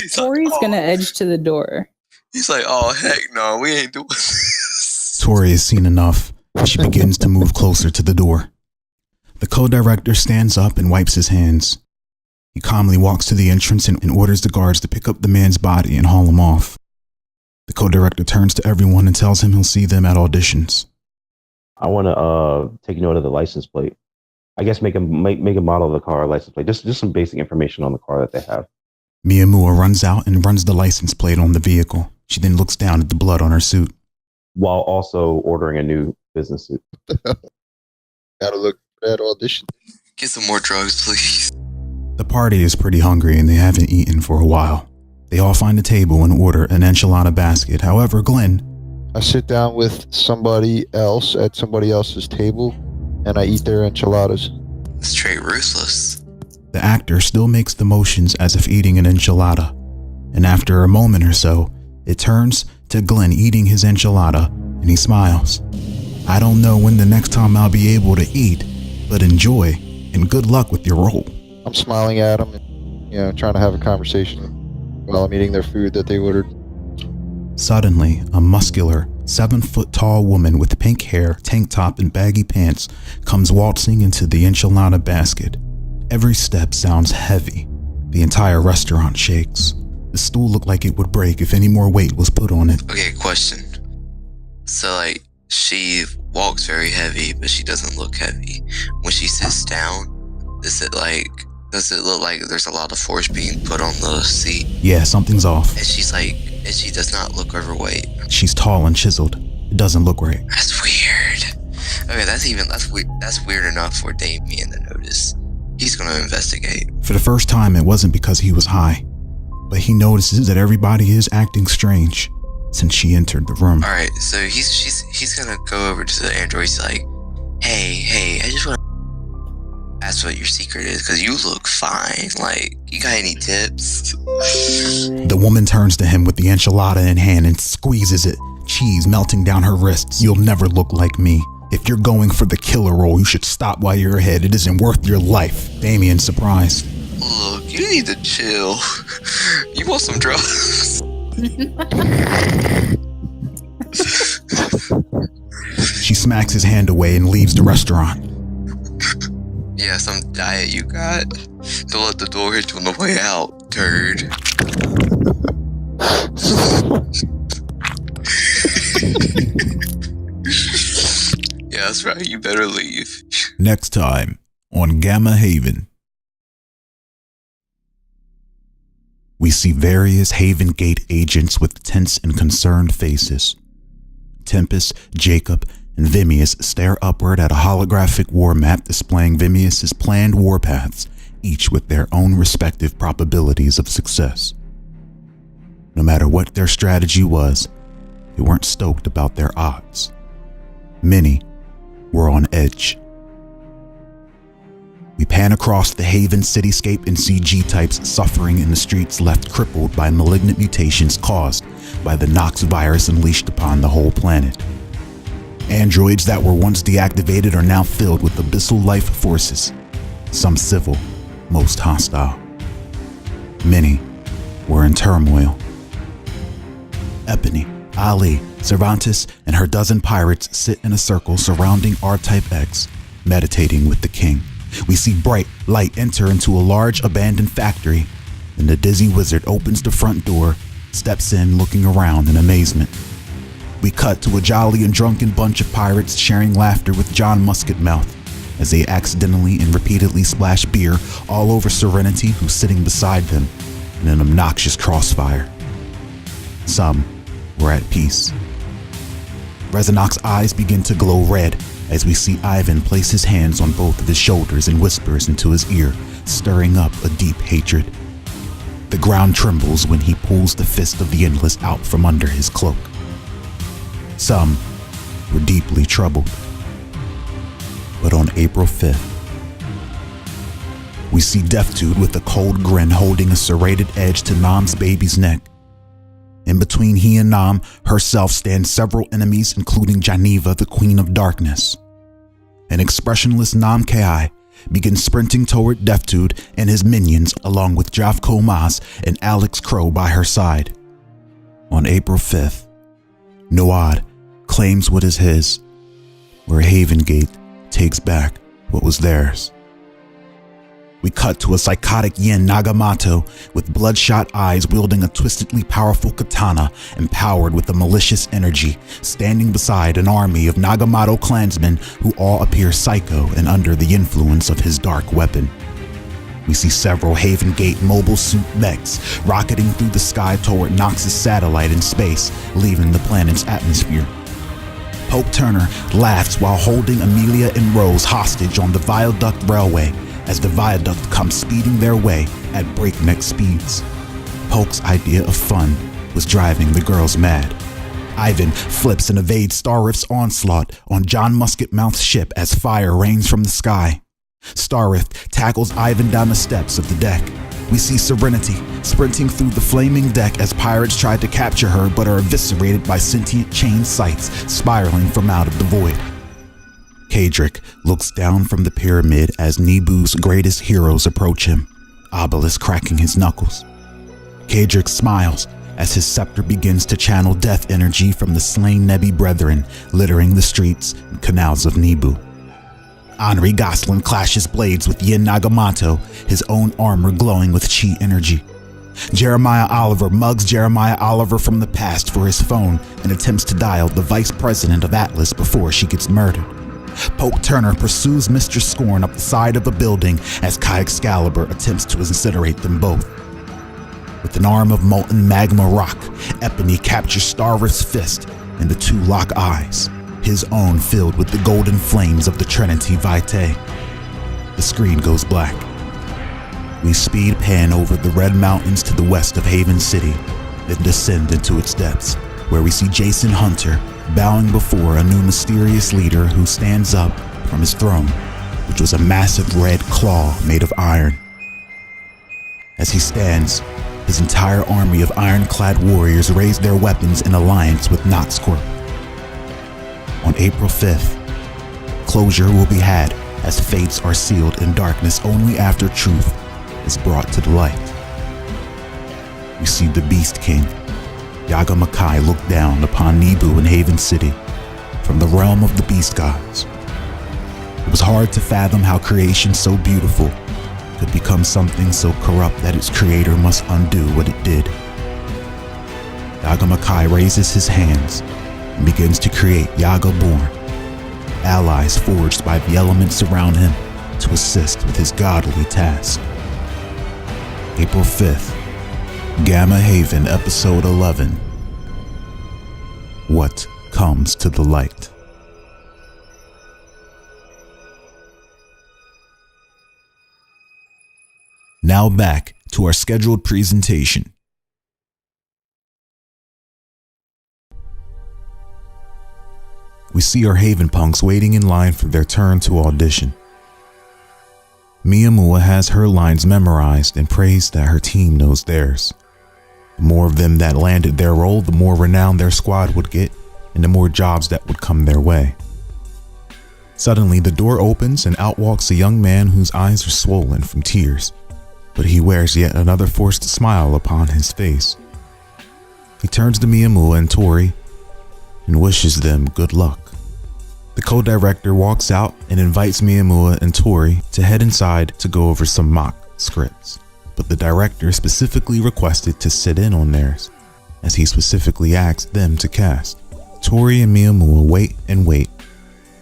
He's
Tori's
like,
gonna edge to the door.
He's like, oh heck no, we ain't doing this.
Tori has seen enough. She begins to move closer to the door. The co-director stands up and wipes his hands. He calmly walks to the entrance and orders the guards to pick up the man's body and haul him off. The co-director turns to everyone and tells him he'll see them at auditions.
I want to take note of the license plate. I guess make a model of the car license plate. Just some basic information on the car that they have.
Miyamura runs out and runs the license plate on the vehicle. She then looks down at the blood on her suit.
While also ordering a new business suit.
Gotta look for that audition.
Get some more drugs, please.
The party is pretty hungry and they haven't eaten for a while. They all find a table and order an enchilada basket. However, Glenn...
I sit down with somebody else at somebody else's table, and I eat their enchiladas.
Straight ruthless.
The actor still makes the motions as if eating an enchilada. And after a moment or so, it turns to Glenn eating his enchilada, and he smiles. I don't know when the next time I'll be able to eat, but enjoy, and good luck with your role.
I'm smiling at them and, trying to have a conversation while I'm eating their food that they ordered.
Suddenly, a muscular, 7-foot-tall woman with pink hair, tank top, and baggy pants comes waltzing into the enchilada basket. Every step sounds heavy. The entire restaurant shakes. The stool looked like it would break if any more weight was put on it.
Okay, question. So, she walks very heavy, but she doesn't look heavy. When she sits down, does it look like there's a lot of force being put on the seat?
Yeah, something's off.
And she does not look overweight.
She's tall and chiseled. It doesn't look right.
That's weird. Okay, that's weird enough for Damien to notice. He's gonna investigate.
For the first time, it wasn't because he was high, but he notices that everybody is acting strange since she entered the room.
Alright, so he's gonna go over to the android. He's like, hey, I just wanna ask what your secret is, because you look fine. You got any tips?
The woman turns to him with the enchilada in hand and squeezes it, cheese melting down her wrists. You'll never look like me. If you're going for the killer role, you should stop while you're ahead. It isn't worth your life. Damien's surprised.
Look, you need to chill. You want some drugs?
She smacks his hand away and leaves the restaurant.
Yeah, some diet you got. Don't let the door hit you on the way out, turd. Yeah, that's right. You better leave.
Next time on Gamma Haven. We see various Haven Gate agents with tense and concerned faces. Tempest, Jacob, and Vimius stare upward at a holographic war map displaying Vimius's planned warpaths, each with their own respective probabilities of success. No matter what their strategy was, they weren't stoked about their odds. Many were on edge. We pan across the Haven cityscape and see G-types suffering in the streets, left crippled by malignant mutations caused by the Nox virus unleashed upon the whole planet. Androids that were once deactivated are now filled with abyssal life forces, some civil, most hostile. Many were in turmoil. Epony, Ali, Cervantes, and her dozen pirates sit in a circle surrounding Rtype X, meditating with the king. We see bright light enter into a large abandoned factory, and the dizzy wizard opens the front door, steps in looking around in amazement. We cut to a jolly and drunken bunch of pirates sharing laughter with John Musketmouth as they accidentally and repeatedly splash beer all over Serenity, who's sitting beside them in an obnoxious crossfire. Some were at peace. Resonoc's eyes begin to glow red as we see Ivan place his hands on both of his shoulders and whispers into his ear, stirring up a deep hatred. The ground trembles when he pulls the fist of the Endless out from under his cloak. Some were deeply troubled. But on April 5th, we see Death Dude with a cold grin holding a serrated edge to Nam's baby's neck. In between he and Nam herself stand several enemies, including Geneva, the Queen of Darkness. An expressionless Nam Kai begins sprinting toward Death Dude and his minions, along with Javko Mas and Alex Crow by her side. On April 5th, Noad claims what is his, where Haven Gate takes back what was theirs. We cut to a psychotic Yin Nagamoto with bloodshot eyes wielding a twistedly powerful katana empowered with a malicious energy, standing beside an army of Nagamoto clansmen who all appear psycho and under the influence of his dark weapon. We see several Haven Gate mobile suit mechs rocketing through the sky toward Nox's satellite in space, leaving the planet's atmosphere. Poke Turner laughs while holding Amelia and Rose hostage on the Viaduct Railway as the Viaduct comes speeding their way at breakneck speeds. Poke's idea of fun was driving the girls mad. Ivan flips and evades Starrift's onslaught on John Musketmouth's ship as fire rains from the sky. Starrift tackles Ivan down the steps of the deck. We see Serenity sprinting through the flaming deck as pirates try to capture her but are eviscerated by sentient chain sights spiraling from out of the void. Kadric looks down from the pyramid as Nebu's greatest heroes approach him, Obelisk cracking his knuckles. Kadric smiles as his scepter begins to channel death energy from the slain Nebi brethren littering the streets and canals of Nebu. Henri Gosselin clashes blades with Yin Nagamoto, his own armor glowing with chi energy. Jeremiah Oliver mugs Jeremiah Oliver from the past for his phone and attempts to dial the vice president of Atlas before she gets murdered. Poke Turner pursues Mistress Scorn up the side of a building as Kai Excalibur attempts to incinerate them both. With an arm of molten magma rock, Epony captures Starrift's fist and the two lock eyes, his own filled with the golden flames of the Trinity Vitae. The screen goes black. We speed pan over the red mountains to the west of Haven City, then descend into its depths, where we see Jason Hunter bowing before a new mysterious leader who stands up from his throne, which was a massive red claw made of iron. As he stands, his entire army of ironclad warriors raise their weapons in alliance with Nox Corp. On April 5th, closure will be had as fates are sealed in darkness only after truth is brought to the light. We see the Beast King, Yaga Makai, look down upon Nebu in Haven City from the realm of the Beast Gods. It was hard to fathom how creation so beautiful could become something so corrupt that its creator must undo what it did. Yaga Makai raises his hands and begins to create Yaga Born, allies forged by the elements around him to assist with his godly task. April 5th, Gamma Haven, Episode 11. What comes to the light? Now back to our scheduled presentation. We see our HavenPunks waiting in line for their turn to audition. Miyamura has her lines memorized and prays that her team knows theirs. The more of them that landed their role, the more renown their squad would get, and the more jobs that would come their way. Suddenly, the door opens and out walks a young man whose eyes are swollen from tears, but he wears yet another forced smile upon his face. He turns to Miyamura and Tori and wishes them good luck. The co-director walks out and invites Miyamura and Tori to head inside to go over some mock scripts, but the director specifically requested to sit in on theirs, as he specifically asked them to cast. Tori and Miyamura wait and wait,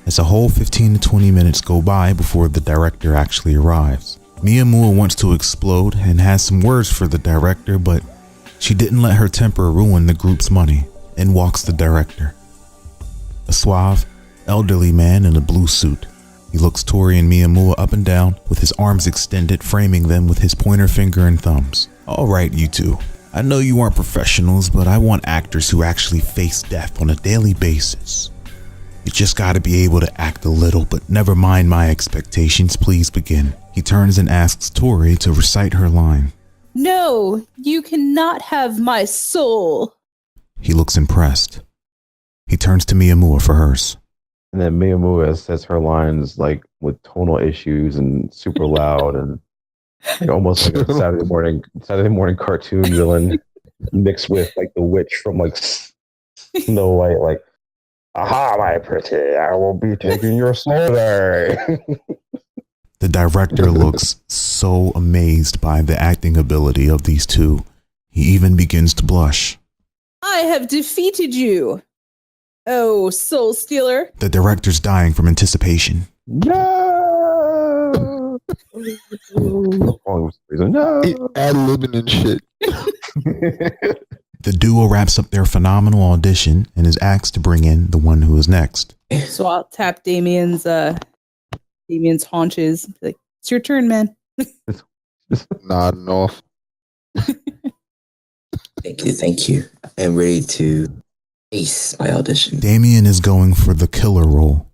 as a whole 15 to 20 minutes go by before the director actually arrives. Miyamura wants to explode and has some words for the director, but she didn't let her temper ruin the group's money, and walks the director. A suave, elderly man in a blue suit. He looks Tori and Miyamura up and down with his arms extended, framing them with his pointer finger and thumbs. All right, you two. I know you aren't professionals, but I want actors who actually face death on a daily basis. You just gotta be able to act a little, but never mind my expectations. Please begin. He turns and asks Tori to recite her line.
No, you cannot have my soul.
He looks impressed. He turns to Miyamura for hers.
And then Miyamura says her lines like with tonal issues and super loud and like, almost like a Saturday morning cartoon villain mixed with like the witch from like Snow White, like, aha, my pretty, I will be taking your soul there.
The director looks so amazed by the acting ability of these two. He even begins to blush.
I have defeated you. Oh, soul stealer.
The director's dying from anticipation.
No. No.
Ad-libbing and shit.
The duo wraps up their phenomenal audition and is asked to bring in the one who is next.
So I'll tap Damien's haunches. Like, it's your turn, man.
Nodding off.
Thank you. I am ready to ace my audition.
Damien is going for the killer role.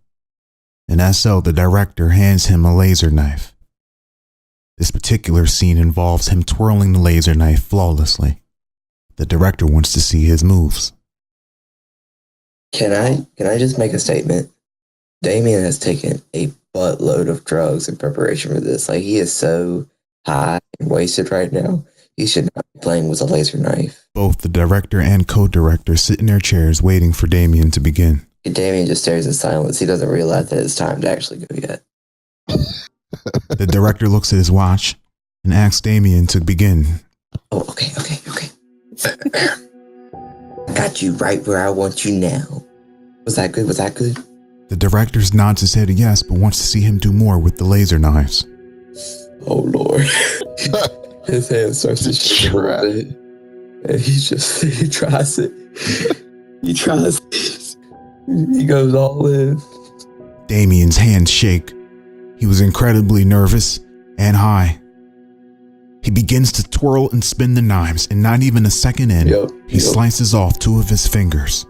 And as so, the director hands him a laser knife. This particular scene involves him twirling the laser knife flawlessly. The director wants to see his moves.
Can I just make a statement? Damien has taken a buttload of drugs in preparation for this. Like, he is so high and wasted right now. He should not be playing with a laser knife.
Both the director and co-director sit in their chairs waiting for Damien to begin.
Damien just stares in silence. He doesn't realize that it's time to actually go yet.
The director looks at his watch and asks Damien to begin.
Oh, okay. I got you right where I want you now. Was that good?
The director nods his head yes, but wants to see him do more with the laser knives.
Oh, Lord. His hand starts to shake a little bit. And he tries it. He tries it. He goes all in.
Damien's hands shake. He was incredibly nervous and high. He begins to twirl and spin the knives, and not even a second in, he slices off 2 of his fingers.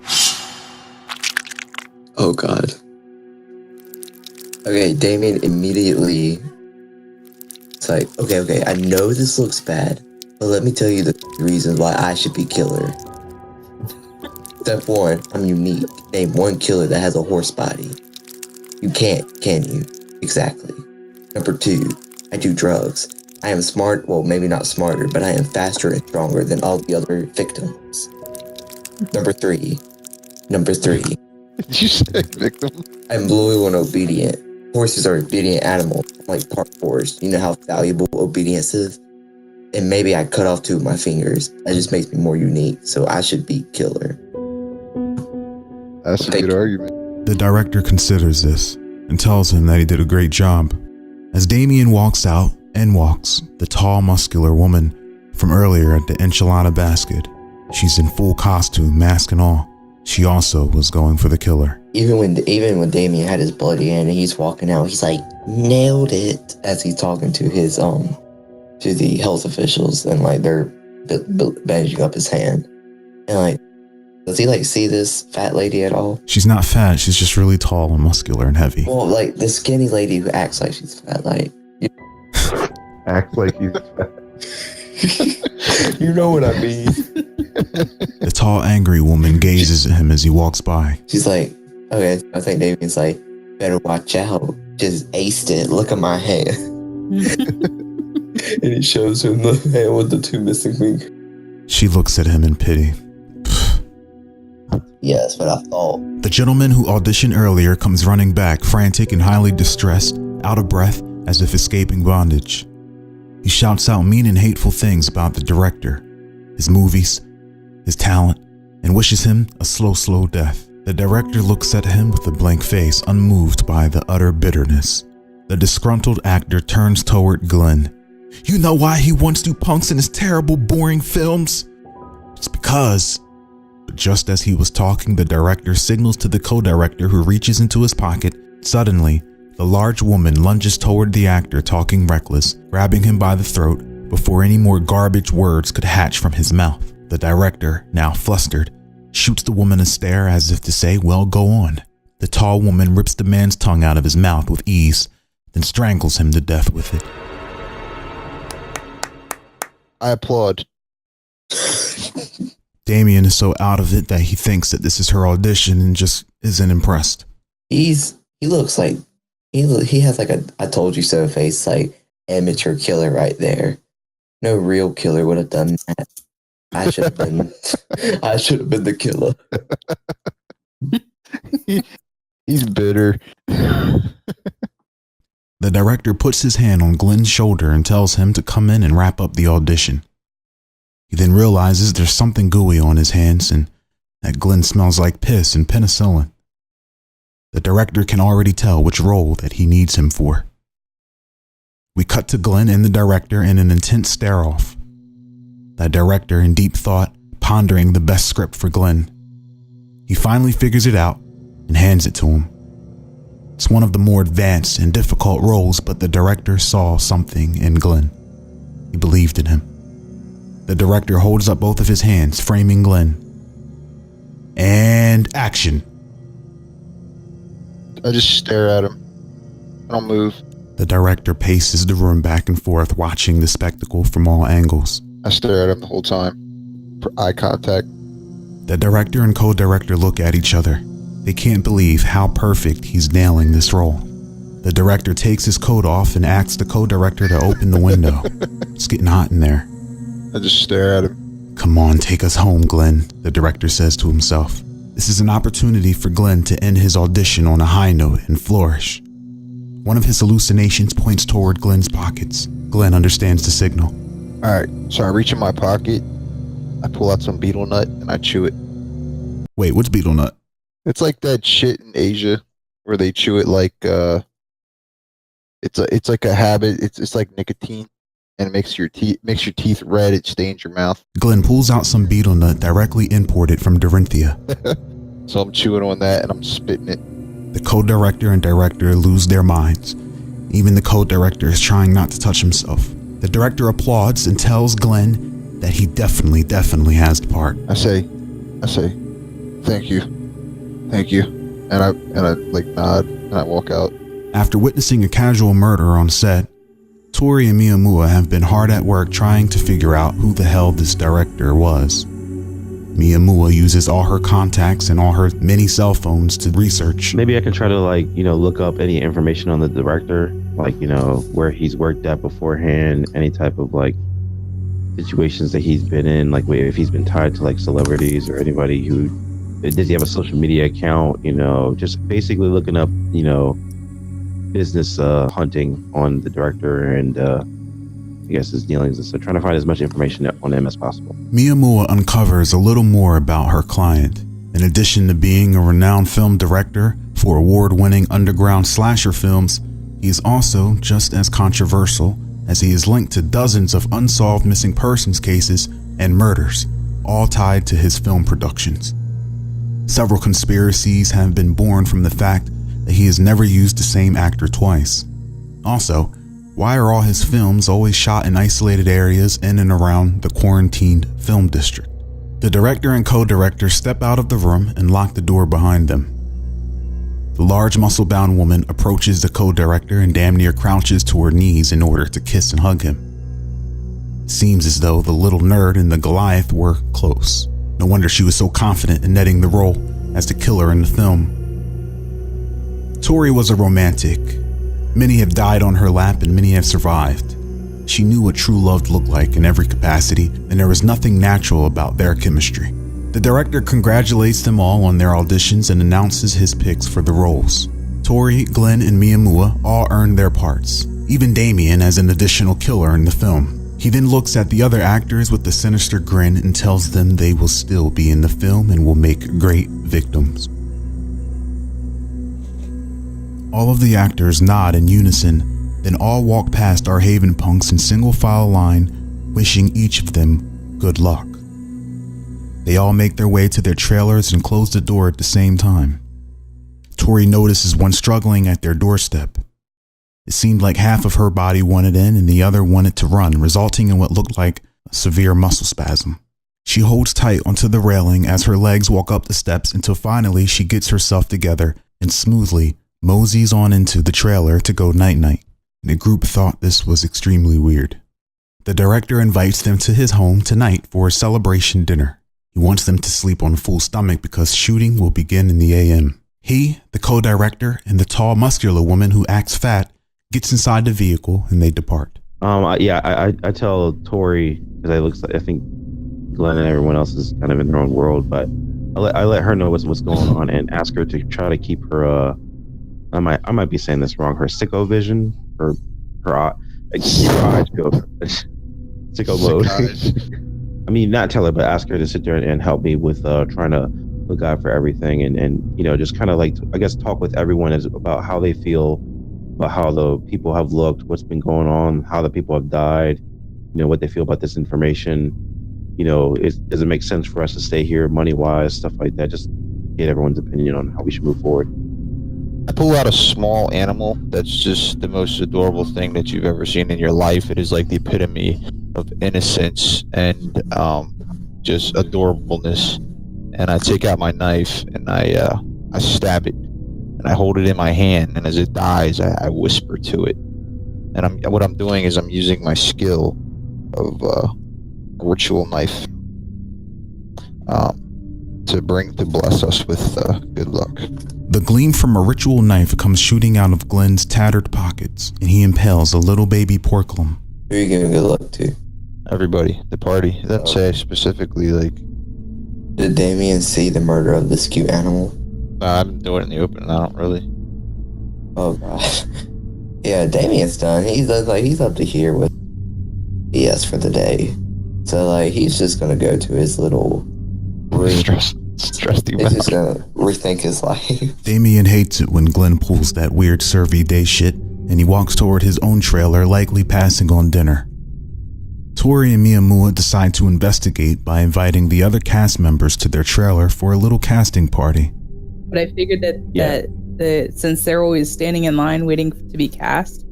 Oh, God. Okay, Damien immediately... It's like, okay, I know this looks bad, but let me tell you the reasons why I should be killer. Step 1, I'm unique. Name one killer that has a horse body. You can't, can you? Exactly. Number 2, I do drugs. I am smart, well, maybe not smarter, but I am faster and stronger than all the other victims. Number 3.
Did you say victim?
I'm loyal and obedient. Horses are obedient animals, like park horse. You know how valuable obedience is? And maybe I cut off 2 of my fingers. That just makes me more unique, so I should be killer.
That's a good argument.
The director considers this and tells him that he did a great job. As Damien walks out and walks, the tall, muscular woman from earlier at the enchilada basket. She's in full costume, mask and all. She also was going for the killer.
Even when Damien had his bloody hand and he's walking out, he's like, nailed it, as he's talking to his to the health officials, and like they're bandaging up his hand. And like, does he like see this fat lady at all?
She's not fat, she's just really tall and muscular and heavy.
Well, like the skinny lady who acts like she's fat, like
Act like he's fat.
you know what I mean.
The tall, angry woman gazes at him as he walks by.
She's like, okay, I think Damien's like, better watch out. Just aced it. Look at my hand. And he shows him the hand with the 2 missing fingers.
She looks at him in pity.
Yeah, that's what I thought.
The gentleman who auditioned earlier comes running back, frantic and highly distressed, out of breath, as if escaping bondage. He shouts out mean and hateful things about the director, his movies, his talent, and wishes him a slow death. The director looks at him with a blank face, unmoved by the utter bitterness. The disgruntled actor turns toward Glenn. You know why he wants to do punks in his terrible, boring films? It's because... But just as he was talking, the director signals to the co-director, who reaches into his pocket. Suddenly, the large woman lunges toward the actor, talking reckless, grabbing him by the throat Before any more garbage words could hatch from his mouth, the director, now flustered, shoots the woman a stare as if to say, well, go on. The tall woman rips the man's tongue out of his mouth with ease, then strangles him to death with it.
I applaud.
Damien is so out of it that he thinks that this is her audition and just isn't impressed.
He looks like he has like a I told you so face, like amateur killer right there. No real killer would have done that. I should have been the killer.
He's bitter.
The director puts his hand on Glenn's shoulder and tells him to come in and wrap up the audition. He then realizes there's something gooey on his hands and that Glenn smells like piss and penicillin. The director can already tell which role that he needs him for. We cut to Glenn and the director in an intense stare-off. The director, in deep thought, pondering the best script for Glenn. He finally figures it out and hands it to him. It's one of the more advanced and difficult roles, but the director saw something in Glenn. He believed in him. The director holds up both of his hands, framing Glenn. And action.
I just stare at him. I don't move.
The director paces the room back and forth, watching the spectacle from all angles.
I stare at him the whole time. For eye contact.
The director and co-director look at each other. They can't believe how perfect he's nailing this role. The director takes his coat off and asks the co-director to open the window. It's getting hot in there.
I just stare at him.
Come on, take us home, Glenn, the director says to himself. This is an opportunity for Glenn to end his audition on a high note and flourish. One of his hallucinations points toward Glenn's pockets. Glenn understands the signal.
Alright, so I reach in my pocket, I pull out some beetle nut, and I chew it.
Wait, what's beetle nut?
It's like that shit in Asia where they chew it like it's like a habit. It's like nicotine, and it makes your teeth red. It stains your mouth.
Glenn pulls out some beetle nut directly imported from Dorinthia.
So I'm chewing on that and I'm spitting it.
The co-director and director lose their minds. Even the co-director is trying not to touch himself. The director applauds and tells Glenn that he definitely has the part.
I say, thank you, and I like nod and I walk out.
After witnessing a casual murder on set, Tori and Miyamura have been hard at work trying to figure out who the hell this director was. Miyamura uses all her contacts and all her many cell phones to research.
Maybe I can try to look up any information on the director, where he's worked at beforehand, any type of situations that he's been in, if he's been tied to celebrities or anybody who, does he have a social media account, just basically looking up, business hunting on the director and I guess his dealings, and so trying to find as much information on him as possible.
Miyamura uncovers a little more about her client. In addition to being a renowned film director for award-winning underground slasher films, he is also just as controversial, as he is linked to dozens of unsolved missing persons cases and murders, all tied to his film productions. Several conspiracies have been born from the fact that he has never used the same actor twice. Also, why are all his films always shot in isolated areas in and around the quarantined film district? The director and co-director step out of the room and lock the door behind them. The large muscle-bound woman approaches the co-director and damn near crouches to her knees in order to kiss and hug him. It seems as though the little nerd and the Goliath were close. No wonder she was so confident in netting the role as the killer in the film. Tori was a romantic. Many have died on her lap and many have survived. She knew what true love looked like in every capacity, and there was nothing natural about their chemistry. The director congratulates them all on their auditions and announces his picks for the roles. Tori, Glenn, and Miyamura all earned their parts, even Damien as an additional killer in the film. He then looks at the other actors with a sinister grin and tells them they will still be in the film and will make great victims. All of the actors nod in unison, then all walk past our HavenPunks in single file line, wishing each of them good luck. They all make their way to their trailers and close the door at the same time. Tori notices one struggling at their doorstep. It seemed like half of her body wanted in and the other wanted to run, resulting in what looked like a severe muscle spasm. She holds tight onto the railing as her legs walk up the steps until finally she gets herself together and smoothly moseys on into the trailer to go night-night. The group thought this was extremely weird. The director invites them to his home tonight for a celebration dinner. He wants them to sleep on a full stomach because shooting will begin in the AM. He, the co-director, and the tall, muscular woman who acts fat gets inside the vehicle and they depart.
I tell Tori, because I think Glenn and everyone else is kind of in their own world, but I let her know what's going on and ask her to try to keep her I might be saying this wrong, her sicko vision, her keep her eyes peeled. Sicko mode. I mean, not tell her, but ask her to sit there and help me with trying to look out for everything and just kind of like, I guess, talk with everyone about how they feel, about how the people have looked, what's been going on, how the people have died, what they feel about this information. Does it make sense for us to stay here money-wise, stuff like that? Just get everyone's opinion on how we should move forward.
I pull out a small animal that's just the most adorable thing that you've ever seen in your life. It is like the epitome of innocence and just adorableness. And I take out my knife and I stab it. And I hold it in my hand. And as it dies, I whisper to it. And what I'm doing is I'm using my skill of a ritual knife to bless us with good luck.
The gleam from a ritual knife comes shooting out of Glenn's tattered pockets, and he impales a little baby porklum.
Who are you giving good luck to?
Everybody, the party. It doesn't say specifically, like...
Did Damien see the murder of this cute animal?
I've been doing it in the open, and I don't really.
Oh, gosh. Yeah, Damien's done. He's up to here with BS for the day. So, he's just gonna go to his little room.
Stressed him
He's
out.
just gonna rethink his life.
Damien hates it when Glenn pulls that weird survey day shit, and he walks toward his own trailer, likely passing on dinner. Tori and Miyamura decide to investigate by inviting the other cast members to their trailer for a little casting party.
But I figured that since they're always standing in line waiting to be cast,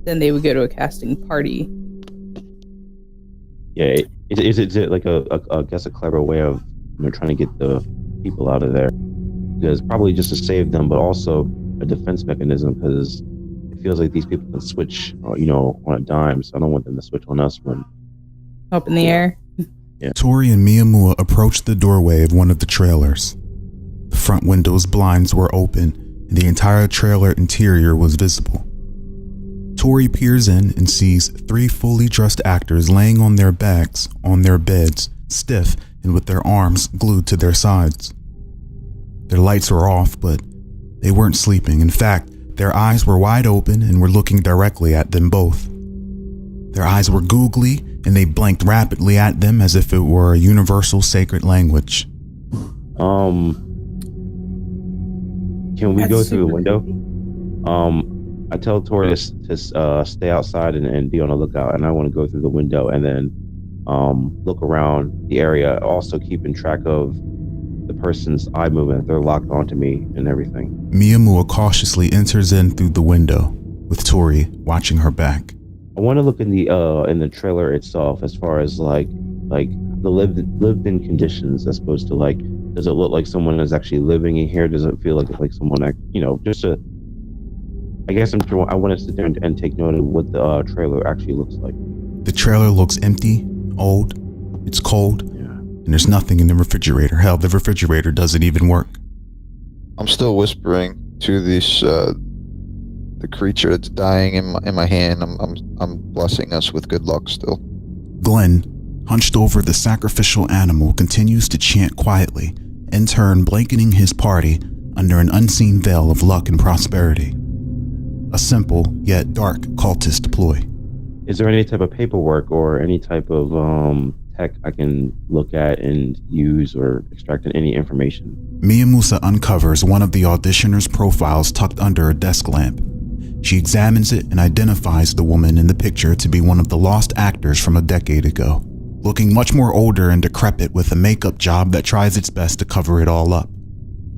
then they would go to a casting party.
Yeah, is it like I guess a clever way of trying to get the people out of there? Because probably just to save them, but also a defense mechanism, because it feels like these people can switch, on a dime. So I don't want them to switch on us when
Up in the air.
Yeah.
Tori and Miyamura approach the doorway of one of the trailers. The front window's blinds were open, and the entire trailer interior was visible. Tori peers in and sees 3 fully dressed actors laying on their backs on their beds, stiff and with their arms glued to their sides. Their lights were off, but they weren't sleeping. In fact, their eyes were wide open and were looking directly at them both. Their eyes were googly, and they blinked rapidly at them as if it were a universal sacred language.
Can we go through the window? I tell Tori to stay outside and be on the lookout, and I want to go through the window and then look around the area, also keeping track of the person's eye movement. They're locked onto me and everything.
Miyamura cautiously enters in through the window, with Tori watching her back.
I want to look in the trailer itself, as far as like the lived-in conditions, as opposed to does it look like someone is actually living in here? Does it feel like someone, just a... I guess I want to sit there and take note of what the trailer actually looks like.
The trailer looks empty, old, it's cold, and there's nothing in the refrigerator. Hell, the refrigerator doesn't even work.
I'm still whispering to this the creature that's dying in my hand. I'm blessing us with good luck still.
Glenn, hunched over the sacrificial animal, continues to chant quietly, in turn blanketing his party under an unseen veil of luck and prosperity. A simple, yet dark, cultist ploy.
Is there any type of paperwork or any type of tech I can look at and use or extract any information?
Miyamura uncovers one of the auditioner's profiles tucked under a desk lamp. She examines it and identifies the woman in the picture to be one of the lost actors from a decade ago, looking much more older and decrepit with a makeup job that tries its best to cover it all up.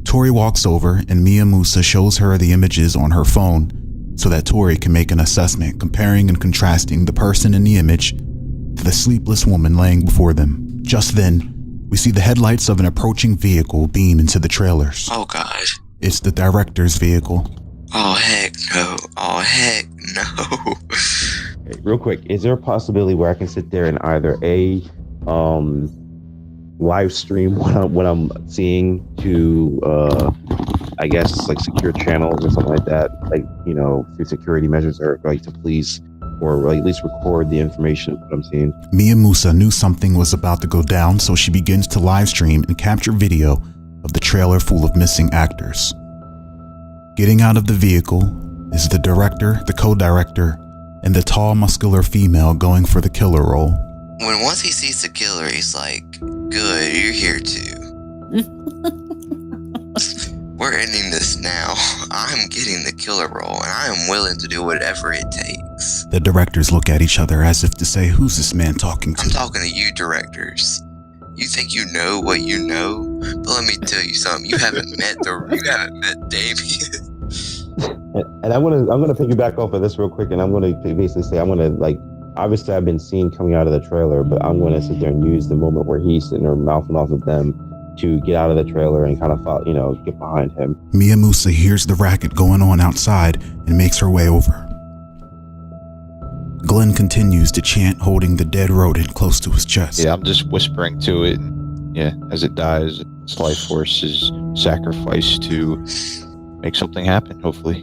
Tori walks over and Miyamura shows her the images on her phone, so that Tori can make an assessment comparing and contrasting the person in the image to the sleepless woman laying before them. Just then, we see the headlights of an approaching vehicle beam into the trailers.
Oh God.
It's the director's vehicle.
Oh heck no. Oh heck no.
Hey, real quick, is there a possibility where I can sit there and either live stream what I'm seeing to I guess like secure channels or something like that, like, you know, through security measures, or like to police, or at least record the information of what I'm seeing?
Mia Musa knew something was about to go down, so she begins to live stream and capture video of the trailer full of missing actors. Getting out of the vehicle is the director, the co-director, and the tall, muscular female going for the killer role.
When once he sees the killer, he's like, good, you're here too. We're ending this now. I'm getting the killer role, and I am willing to do whatever it takes.
The directors look at each other as if to say, who's this man talking to?
I'm talking to you directors. You think you know what you know? But let me tell you something. You haven't met Damien.
And I'm gonna piggyback off of this real quick, and I'm gonna basically say, I'm gonna, like, obviously I've been seen coming out of the trailer, but I'm gonna sit there and use the moment where he's sitting there mouthing off at them to get out of the trailer and kind of follow, you know, get behind him.
Mia Musa hears the racket going on outside and makes her way over. Glenn continues to chant, holding the dead rodent close to his chest.
Yeah, I'm just whispering to it. Yeah, as it dies, its life force is sacrificed to make something happen, hopefully.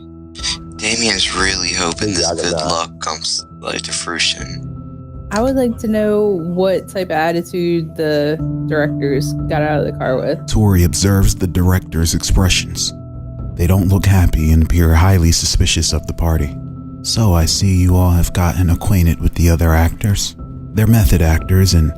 Damien's really hoping this good luck comes to fruition.
I would like to know what type of attitude the directors got out of the car with.
Tori observes the director's expressions. They don't look happy and appear highly suspicious of the party. So I see you all have gotten acquainted with the other actors. They're method actors and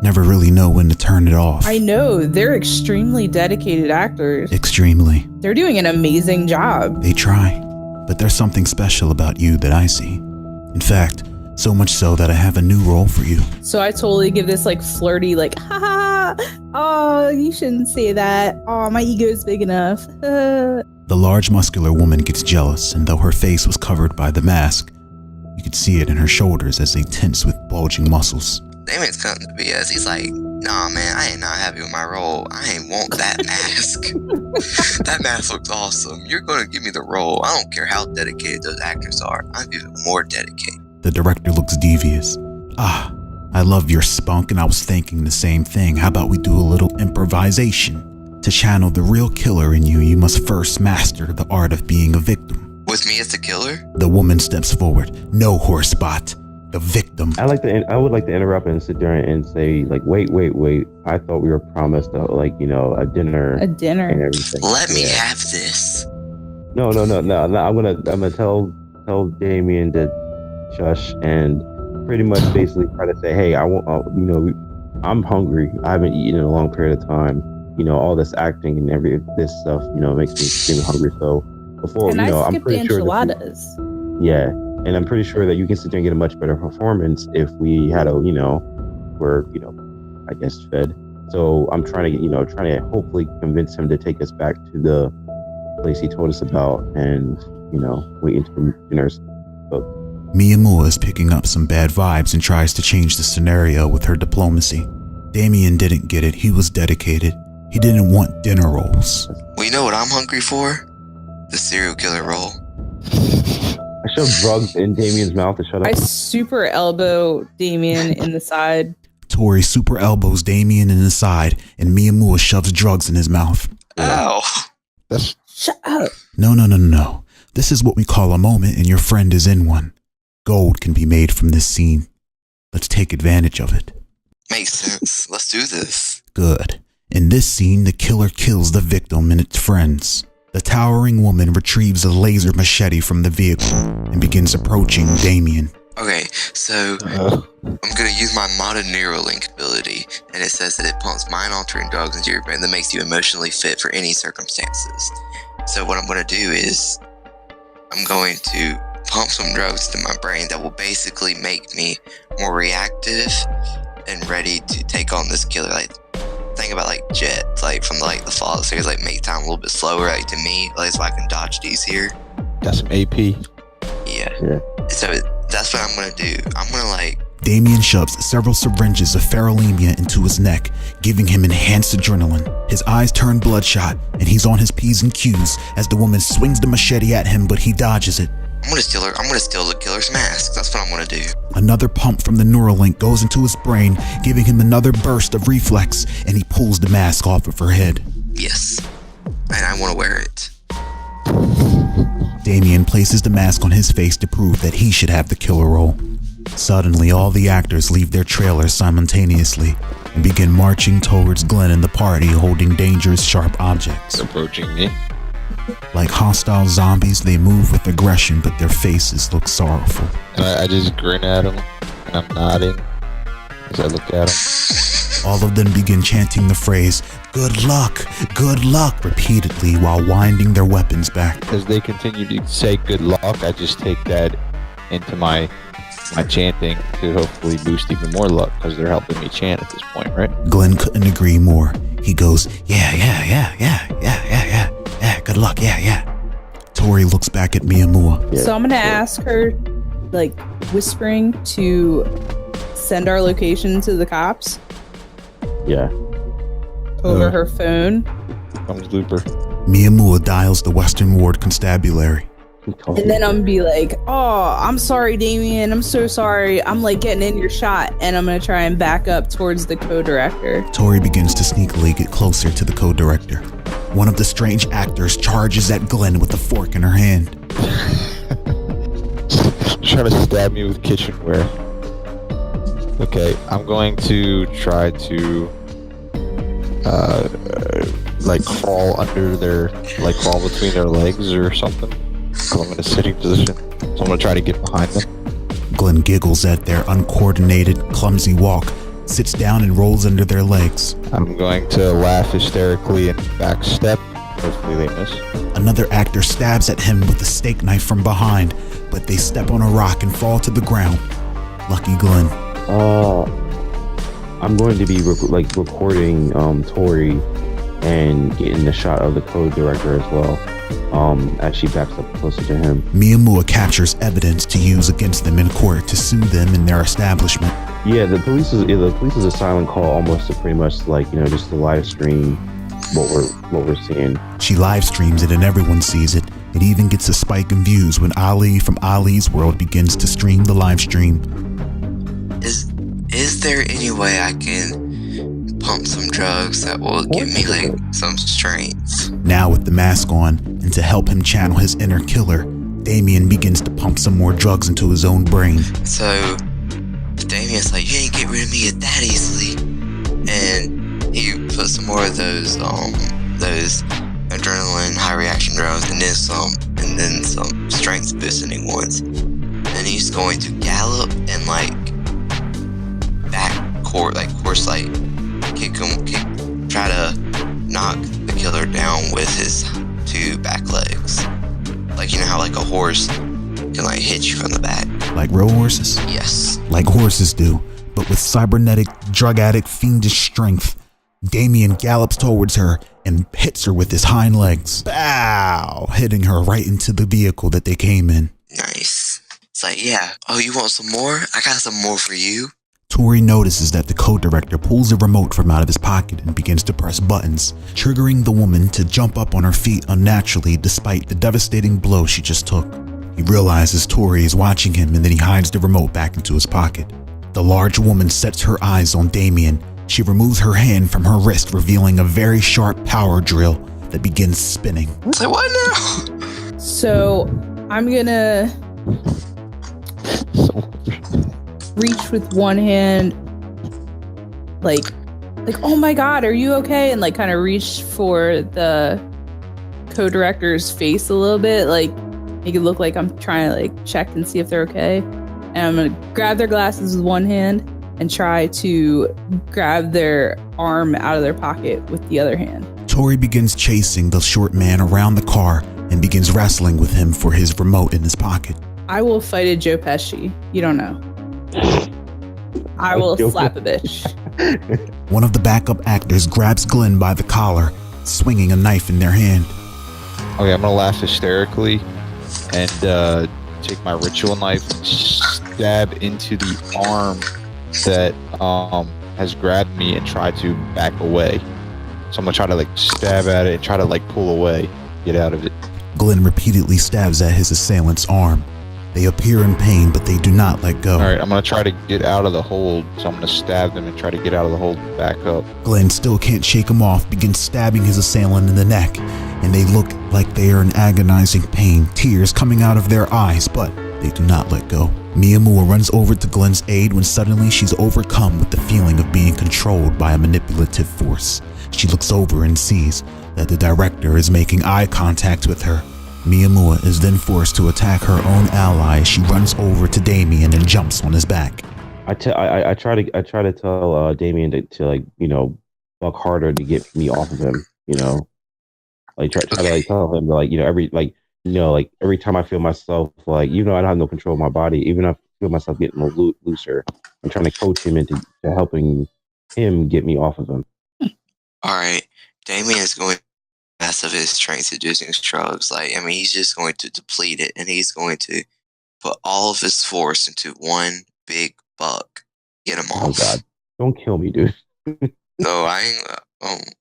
never really know when to turn it off.
I know, they're extremely dedicated actors.
Extremely.
They're doing an amazing job.
They try, but there's something special about you that I see. In fact, so much so that I have a new role for you.
So I totally give this like flirty, like, ha, oh, you shouldn't say that. Oh, my ego's big enough.
The large muscular woman gets jealous, and though her face was covered by the mask, you could see it in her shoulders as they tense with bulging muscles.
Damien's coming to BS. He's like, nah, man, I ain't not happy with my role. I ain't want that mask. That mask looks awesome. You're going to give me the role. I don't care how dedicated those actors are. I'm even more dedicated.
The director looks devious. Ah, I love your spunk, and I was thinking the same thing. How about we do a little improvisation? To channel the real killer in you, you must first master the art of being a victim.
With me as the killer?
The woman steps forward. No, horsebot. The victim.
I would like to interrupt and sit there and say, like, wait. I thought we were promised, like, you know, a dinner. And everything.
Let me have this.
No. I'm gonna tell Damien to shush and pretty much basically try to say, hey, I want, you know, I'm hungry. I haven't eaten in a long period of time. You know, all this acting and this stuff, you know, makes me extremely hungry. So before,
and
you know, I'm pretty sure
enchiladas.
Yeah, and I'm pretty sure that you can sit there and get a much better performance if we had you know, we're, you know, I guess fed. So I'm trying to hopefully convince him to take us back to the place he told us about, and, you know, wait until dinner's cooked.
Miyamura is picking up some bad vibes and tries to change the scenario with her diplomacy. Damien didn't get it. He was dedicated. He didn't want dinner rolls.
Well, you know what I'm hungry for? The serial killer roll.
I shoved drugs in Damien's mouth to shut up.
I super elbow Damien in the side.
Tori super elbows Damien in the side, and Miyamura shoves drugs in his mouth.
Ow.
Shut up.
No. This is what we call a moment, and your friend is in one. Gold can be made from this scene. Let's take advantage of it.
Makes sense. Let's do this.
Good. In this scene, the killer kills the victim and its friends. The towering woman retrieves a laser machete from the vehicle and begins approaching Damien.
Okay, so I'm going to use my modern Neuralink ability, and it says that it pumps mind-altering drugs into your brain that makes you emotionally fit for any circumstances. So what I'm going to do is I'm going to pump some drugs to my brain that will basically make me more reactive and ready to take on this killer. Like, think about like Jet, like from like the Fallout series, like make time a little bit slower, like to me, like so I can dodge easier.
Got some AP.
Yeah.
So that's what I'm gonna do. I'm gonna like.
Damien shoves several syringes of ferrolemia into his neck, giving him enhanced adrenaline. His eyes turn bloodshot, and he's on his P's and Q's as the woman swings the machete at him, but he dodges it.
I'm gonna steal the killer's mask. That's what I'm gonna do.
Another pump from the Neuralink goes into his brain, giving him another burst of reflex, and he pulls the mask off of her head.
Yes. And I wanna wear it.
Damien places the mask on his face to prove that he should have the killer role. Suddenly, all the actors leave their trailers simultaneously and begin marching towards Glenn and the party holding dangerous, sharp objects.
Approaching me.
Like hostile zombies, they move with aggression, but their faces look sorrowful.
And I just grin at him, and I'm nodding as I look at him.
All of them begin chanting the phrase, good luck," repeatedly while winding their weapons back.
As they continue to say good luck, I just take that into my chanting to hopefully boost even more luck, because they're helping me chant at this point, right?
Glenn couldn't agree more. He goes, yeah, good luck, yeah. Tori looks back at Miyamura.
Yeah.
So I'm gonna ask her, like, whispering to send our location to the cops
Yeah.
over her phone.
Comes Looper.
Miyamura dials the Western Ward Constabulary.
And then I'm gonna be like, oh, I'm sorry, Damien. I'm so sorry. I'm like getting in your shot. And I'm gonna try and back up towards the co-director.
Tori begins to sneakily get closer to the co-director. One of the strange actors charges at Glenn with a fork in her hand.
Trying to stab me with kitchenware. Okay, I'm going to try to like crawl between their legs or something. So I'm in a sitting position. So I'm gonna try to get behind them.
Glenn giggles at their uncoordinated, clumsy walk, sits down and rolls under their legs.
I'm going to laugh hysterically and backstep. Hopefully they miss.
Another actor stabs at him with a steak knife from behind, but they step on a rock and fall to the ground. Lucky Glenn.
I'm going to be recording Tori and getting a shot of the co-director as well. As she backs up closer to him.
Miyamura captures evidence to use against them in court to sue them in their establishment.
Yeah, the police is a silent call, almost to pretty much just to live stream what we're seeing.
She live streams it and everyone sees it. It even gets a spike in views when Ali from Ali's World begins to stream the live stream.
Is there any way I can pump some drugs that will give me like some strength?
Now with the mask on, and to help him channel his inner killer, Damien begins to pump some more drugs into his own brain.
So Damien's like, you ain't get rid of me that easily. And he puts some more of those adrenaline high reaction drugs and then some strength boosting ones. And he's going to gallop and try to knock the killer down with his two back legs. Like, you know how like a horse can like hit you from the back?
Like real horses?
Yes.
Like horses do, but with cybernetic, drug addict, fiendish strength. Damien gallops towards her and hits her with his hind legs. Bow! Hitting her right into the vehicle that they came in.
Nice. It's like, yeah. Oh, you want some more? I got some more for you.
Tori notices that the co-director pulls a remote from out of his pocket and begins to press buttons, triggering the woman to jump up on her feet unnaturally despite the devastating blow she just took. He realizes Tori is watching him and then he hides the remote back into his pocket. The large woman sets her eyes on Damien. She removes her hand from her wrist, revealing a very sharp power drill that begins spinning.
It's like, what now?
So I'm gonna reach with one hand, like, oh my god, are you okay? And like kind of reach for the co-director's face a little bit, like make it look like I'm trying to like check and see if they're okay. And I'm gonna grab their glasses with one hand and try to grab their arm out of their pocket with the other hand.
Tori begins chasing the short man around the car and begins wrestling with him for his remote in his pocket.
I will fight a Joe Pesci. You don't know. I will slap a bitch.
One of the backup actors grabs Glenn by the collar, swinging a knife in their hand.
Okay, I'm gonna laugh hysterically and take my ritual knife, stab into the arm that has grabbed me and try to back away. So I'm gonna try to like stab at it and try to like pull away, get out of it.
Glenn repeatedly stabs at his assailant's arm. They appear in pain, but they do not let go.
All right, I'm gonna try to get out of the hold. So I'm gonna stab them and try to get out of the hold and back up.
Glenn still can't shake him off, begins stabbing his assailant in the neck, and they look like they are in agonizing pain, tears coming out of their eyes, but they do not let go. Miyamura runs over to Glenn's aid when suddenly she's overcome with the feeling of being controlled by a manipulative force. She looks over and sees that the director is making eye contact with her. Miyamura is then forced to attack her own ally as she runs over to Damien and jumps on his back.
I try to tell Damien to like, you know, buck harder to get me off of him, you know. Like try to like tell him like, you know, every time I feel myself like, you know, I don't have no control of my body, even if I feel myself getting looser, I'm trying to coach him into helping him get me off of him.
Alright, Damien is going best of his strength-reducing drugs. Like, I mean, he's just going to deplete it, and he's going to put all of his force into one big buck. Get him off.
Oh God! Don't kill me, dude.
No, I ain't.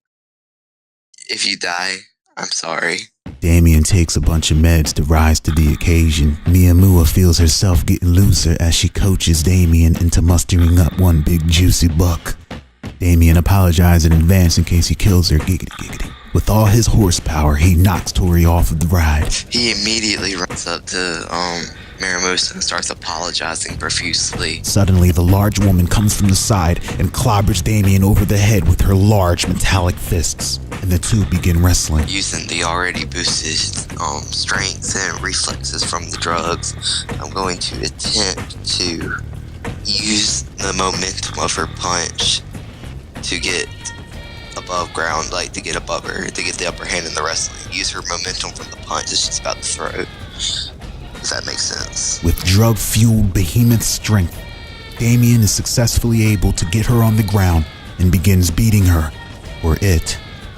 If you die, I'm sorry.
Damien takes a bunch of meds to rise to the occasion. Miyamura feels herself getting looser as she coaches Damien into mustering up one big juicy buck. Damien apologizes in advance in case he kills her. Giggity, giggity. With all his horsepower, he knocks Tori off of the ride.
He immediately runs up to Miramusa and starts apologizing profusely.
Suddenly, the large woman comes from the side and clobbers Damien over the head with her large metallic fists, and the two begin wrestling.
Using the already boosted strength and reflexes from the drugs, I'm going to attempt to use the momentum of her punch to get above ground, like to get above her, to get the upper hand in the wrestling. Use her momentum from the punch that she's about to throw. Does that make sense?
With drug-fueled behemoth strength, Damien is successfully able to get her on the ground and begins beating her, or it,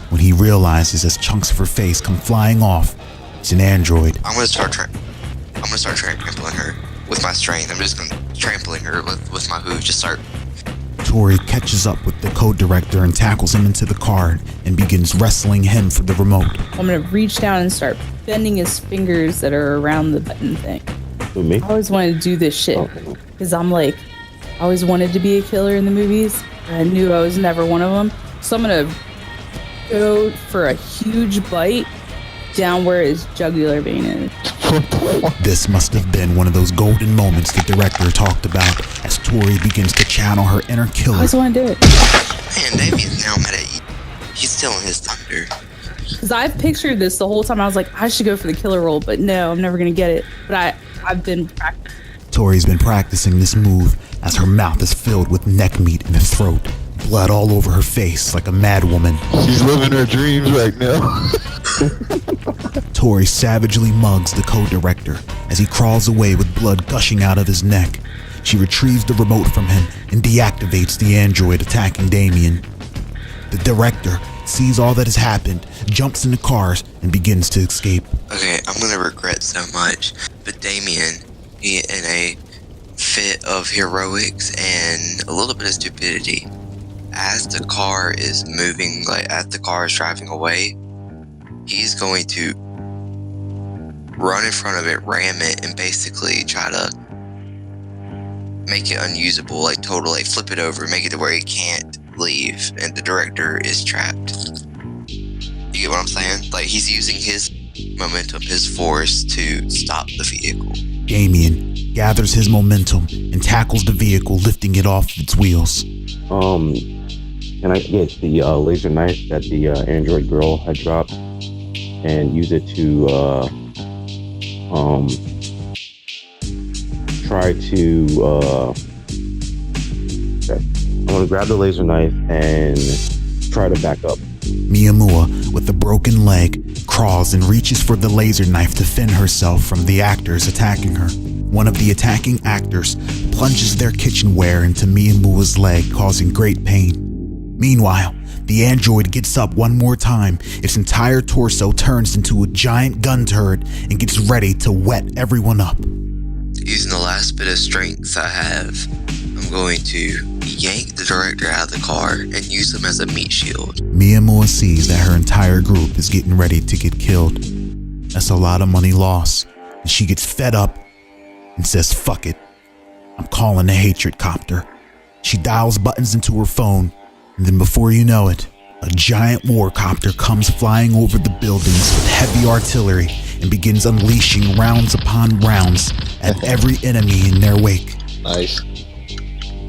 when he realizes as chunks of her face come flying off. It's an android.
I'm gonna start trampling her with my strength. I'm just gonna trampling her with my hoof. Just start.
Tori catches up with the co-director and tackles him into the car and begins wrestling him for the remote.
I'm gonna reach down and start bending his fingers that are around the button thing.
Who, me?
I always wanted to do this shit because I'm like, I always wanted to be a killer in the movies, and I knew I was never one of them. So I'm gonna go for a huge bite down where his jugular vein is.
This must have been one of those golden moments the director talked about as Tori begins to channel her inner
I
killer.
always want to do it.
Man, Damien's now mad at you. He's stealing his thunder.
Because I've pictured this the whole time. I was like, I should go for the killer role, but no, I'm never gonna get it. But I've been practicing.
Tori's been practicing this move as her mouth is filled with neck meat in the throat, blood all over her face like a mad woman.
She's living her dreams right now.
Tori savagely mugs the co-director as he crawls away with blood gushing out of his neck. She retrieves the remote from him and deactivates the android attacking Damien. The director sees all that has happened, jumps into cars, and begins to escape.
Okay, I'm gonna regret so much, but Damien, he in a fit of heroics and a little bit of stupidity, as the car is moving, like as the car is driving away, he's going to run in front of it, ram it, and basically try to make it unusable, like totally flip it over, make it to where he can't leave, and the director is trapped. You get what I'm saying? Like, he's using his momentum, his force to stop the vehicle.
Damien gathers his momentum and tackles the vehicle, lifting it off its wheels.
Can I get the laser knife that the android girl had dropped and use it to try to okay. I'm gonna grab the laser knife and try to back up.
Miyamura, with a broken leg, crawls and reaches for the laser knife to fend herself from the actors attacking her. One of the attacking actors plunges their kitchenware into Miyamura's leg, causing great pain. Meanwhile, the android gets up one more time. Its entire torso turns into a giant gun turret and gets ready to wet everyone up.
Using the last bit of strength I have, I'm going to yank the director out of the car and use him as a meat shield.
Miyamura sees that her entire group is getting ready to get killed. That's a lot of money lost, and she gets fed up and says, fuck it. I'm calling the hatred copter. She dials buttons into her phone, and then before you know it, a giant war copter comes flying over the buildings with heavy artillery and begins unleashing rounds upon rounds at every enemy in their wake.
Nice.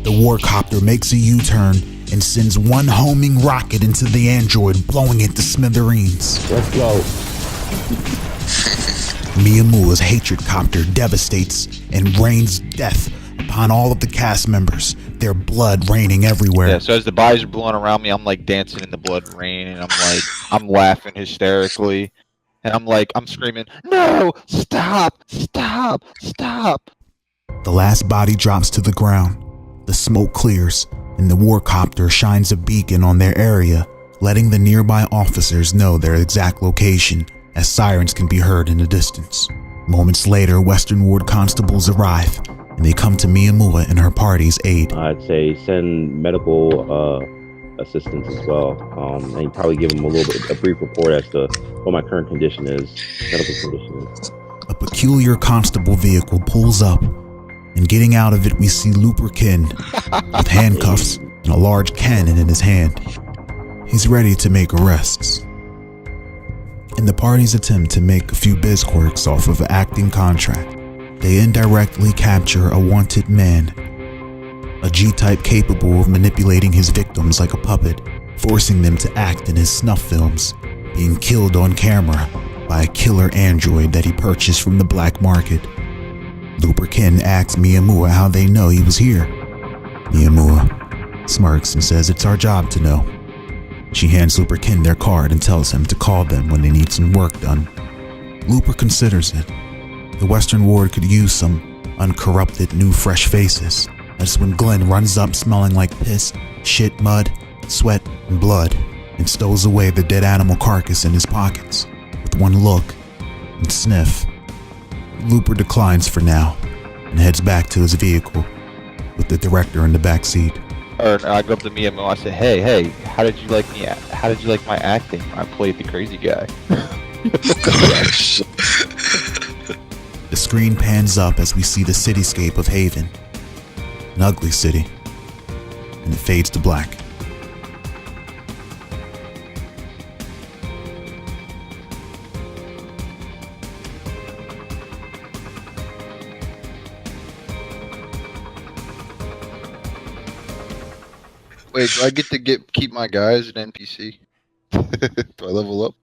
The war copter makes a U-turn and sends one homing rocket into the android, blowing it to smithereens.
Let's go.
Miyamura's hatred copter devastates and rains death upon all of the cast members, their blood raining everywhere.
Yeah, so as the bodies are blowing around me, I'm like dancing in the blood rain, and I'm laughing hysterically. And I'm screaming, no, stop, stop, stop.
The last body drops to the ground. The smoke clears, and the war copter shines a beacon on their area, letting the nearby officers know their exact location, as sirens can be heard in the distance. Moments later, Western Ward constables arrive, and they come to Miyamura and her party's aid.
I'd say send medical assistance as well, and probably give them a brief report as to what my current condition is, medical condition is.
A peculiar constable vehicle pulls up, and getting out of it we see Luperkin with handcuffs and a large cannon in his hand. He's ready to make arrests. In the party's attempt to make a few biz quirks off of an acting contract, they indirectly capture a wanted man, a G-type capable of manipulating his victims like a puppet, forcing them to act in his snuff films, being killed on camera by a killer android that he purchased from the black market. Luperkin asks Miyamura how they know he was here. Miyamura smirks and says it's our job to know. She hands Luperkin their card and tells him to call them when they need some work done. Looper considers it. The Western Ward could use some uncorrupted, new fresh faces. That's when Glenn runs up smelling like piss, shit, mud, sweat, and blood, and stows away the dead animal carcass in his pockets. With one look and sniff, Looper declines for now and heads back to his vehicle with the director in the back seat.
I go up to Miyamo. I say, "Hey, how did you like me? How did you like my acting? I played the crazy guy."
Gosh.
The screen pans up as we see the cityscape of Haven, an ugly city, and it fades to black.
Wait, do I get to keep my guys at NPC? Do I level up?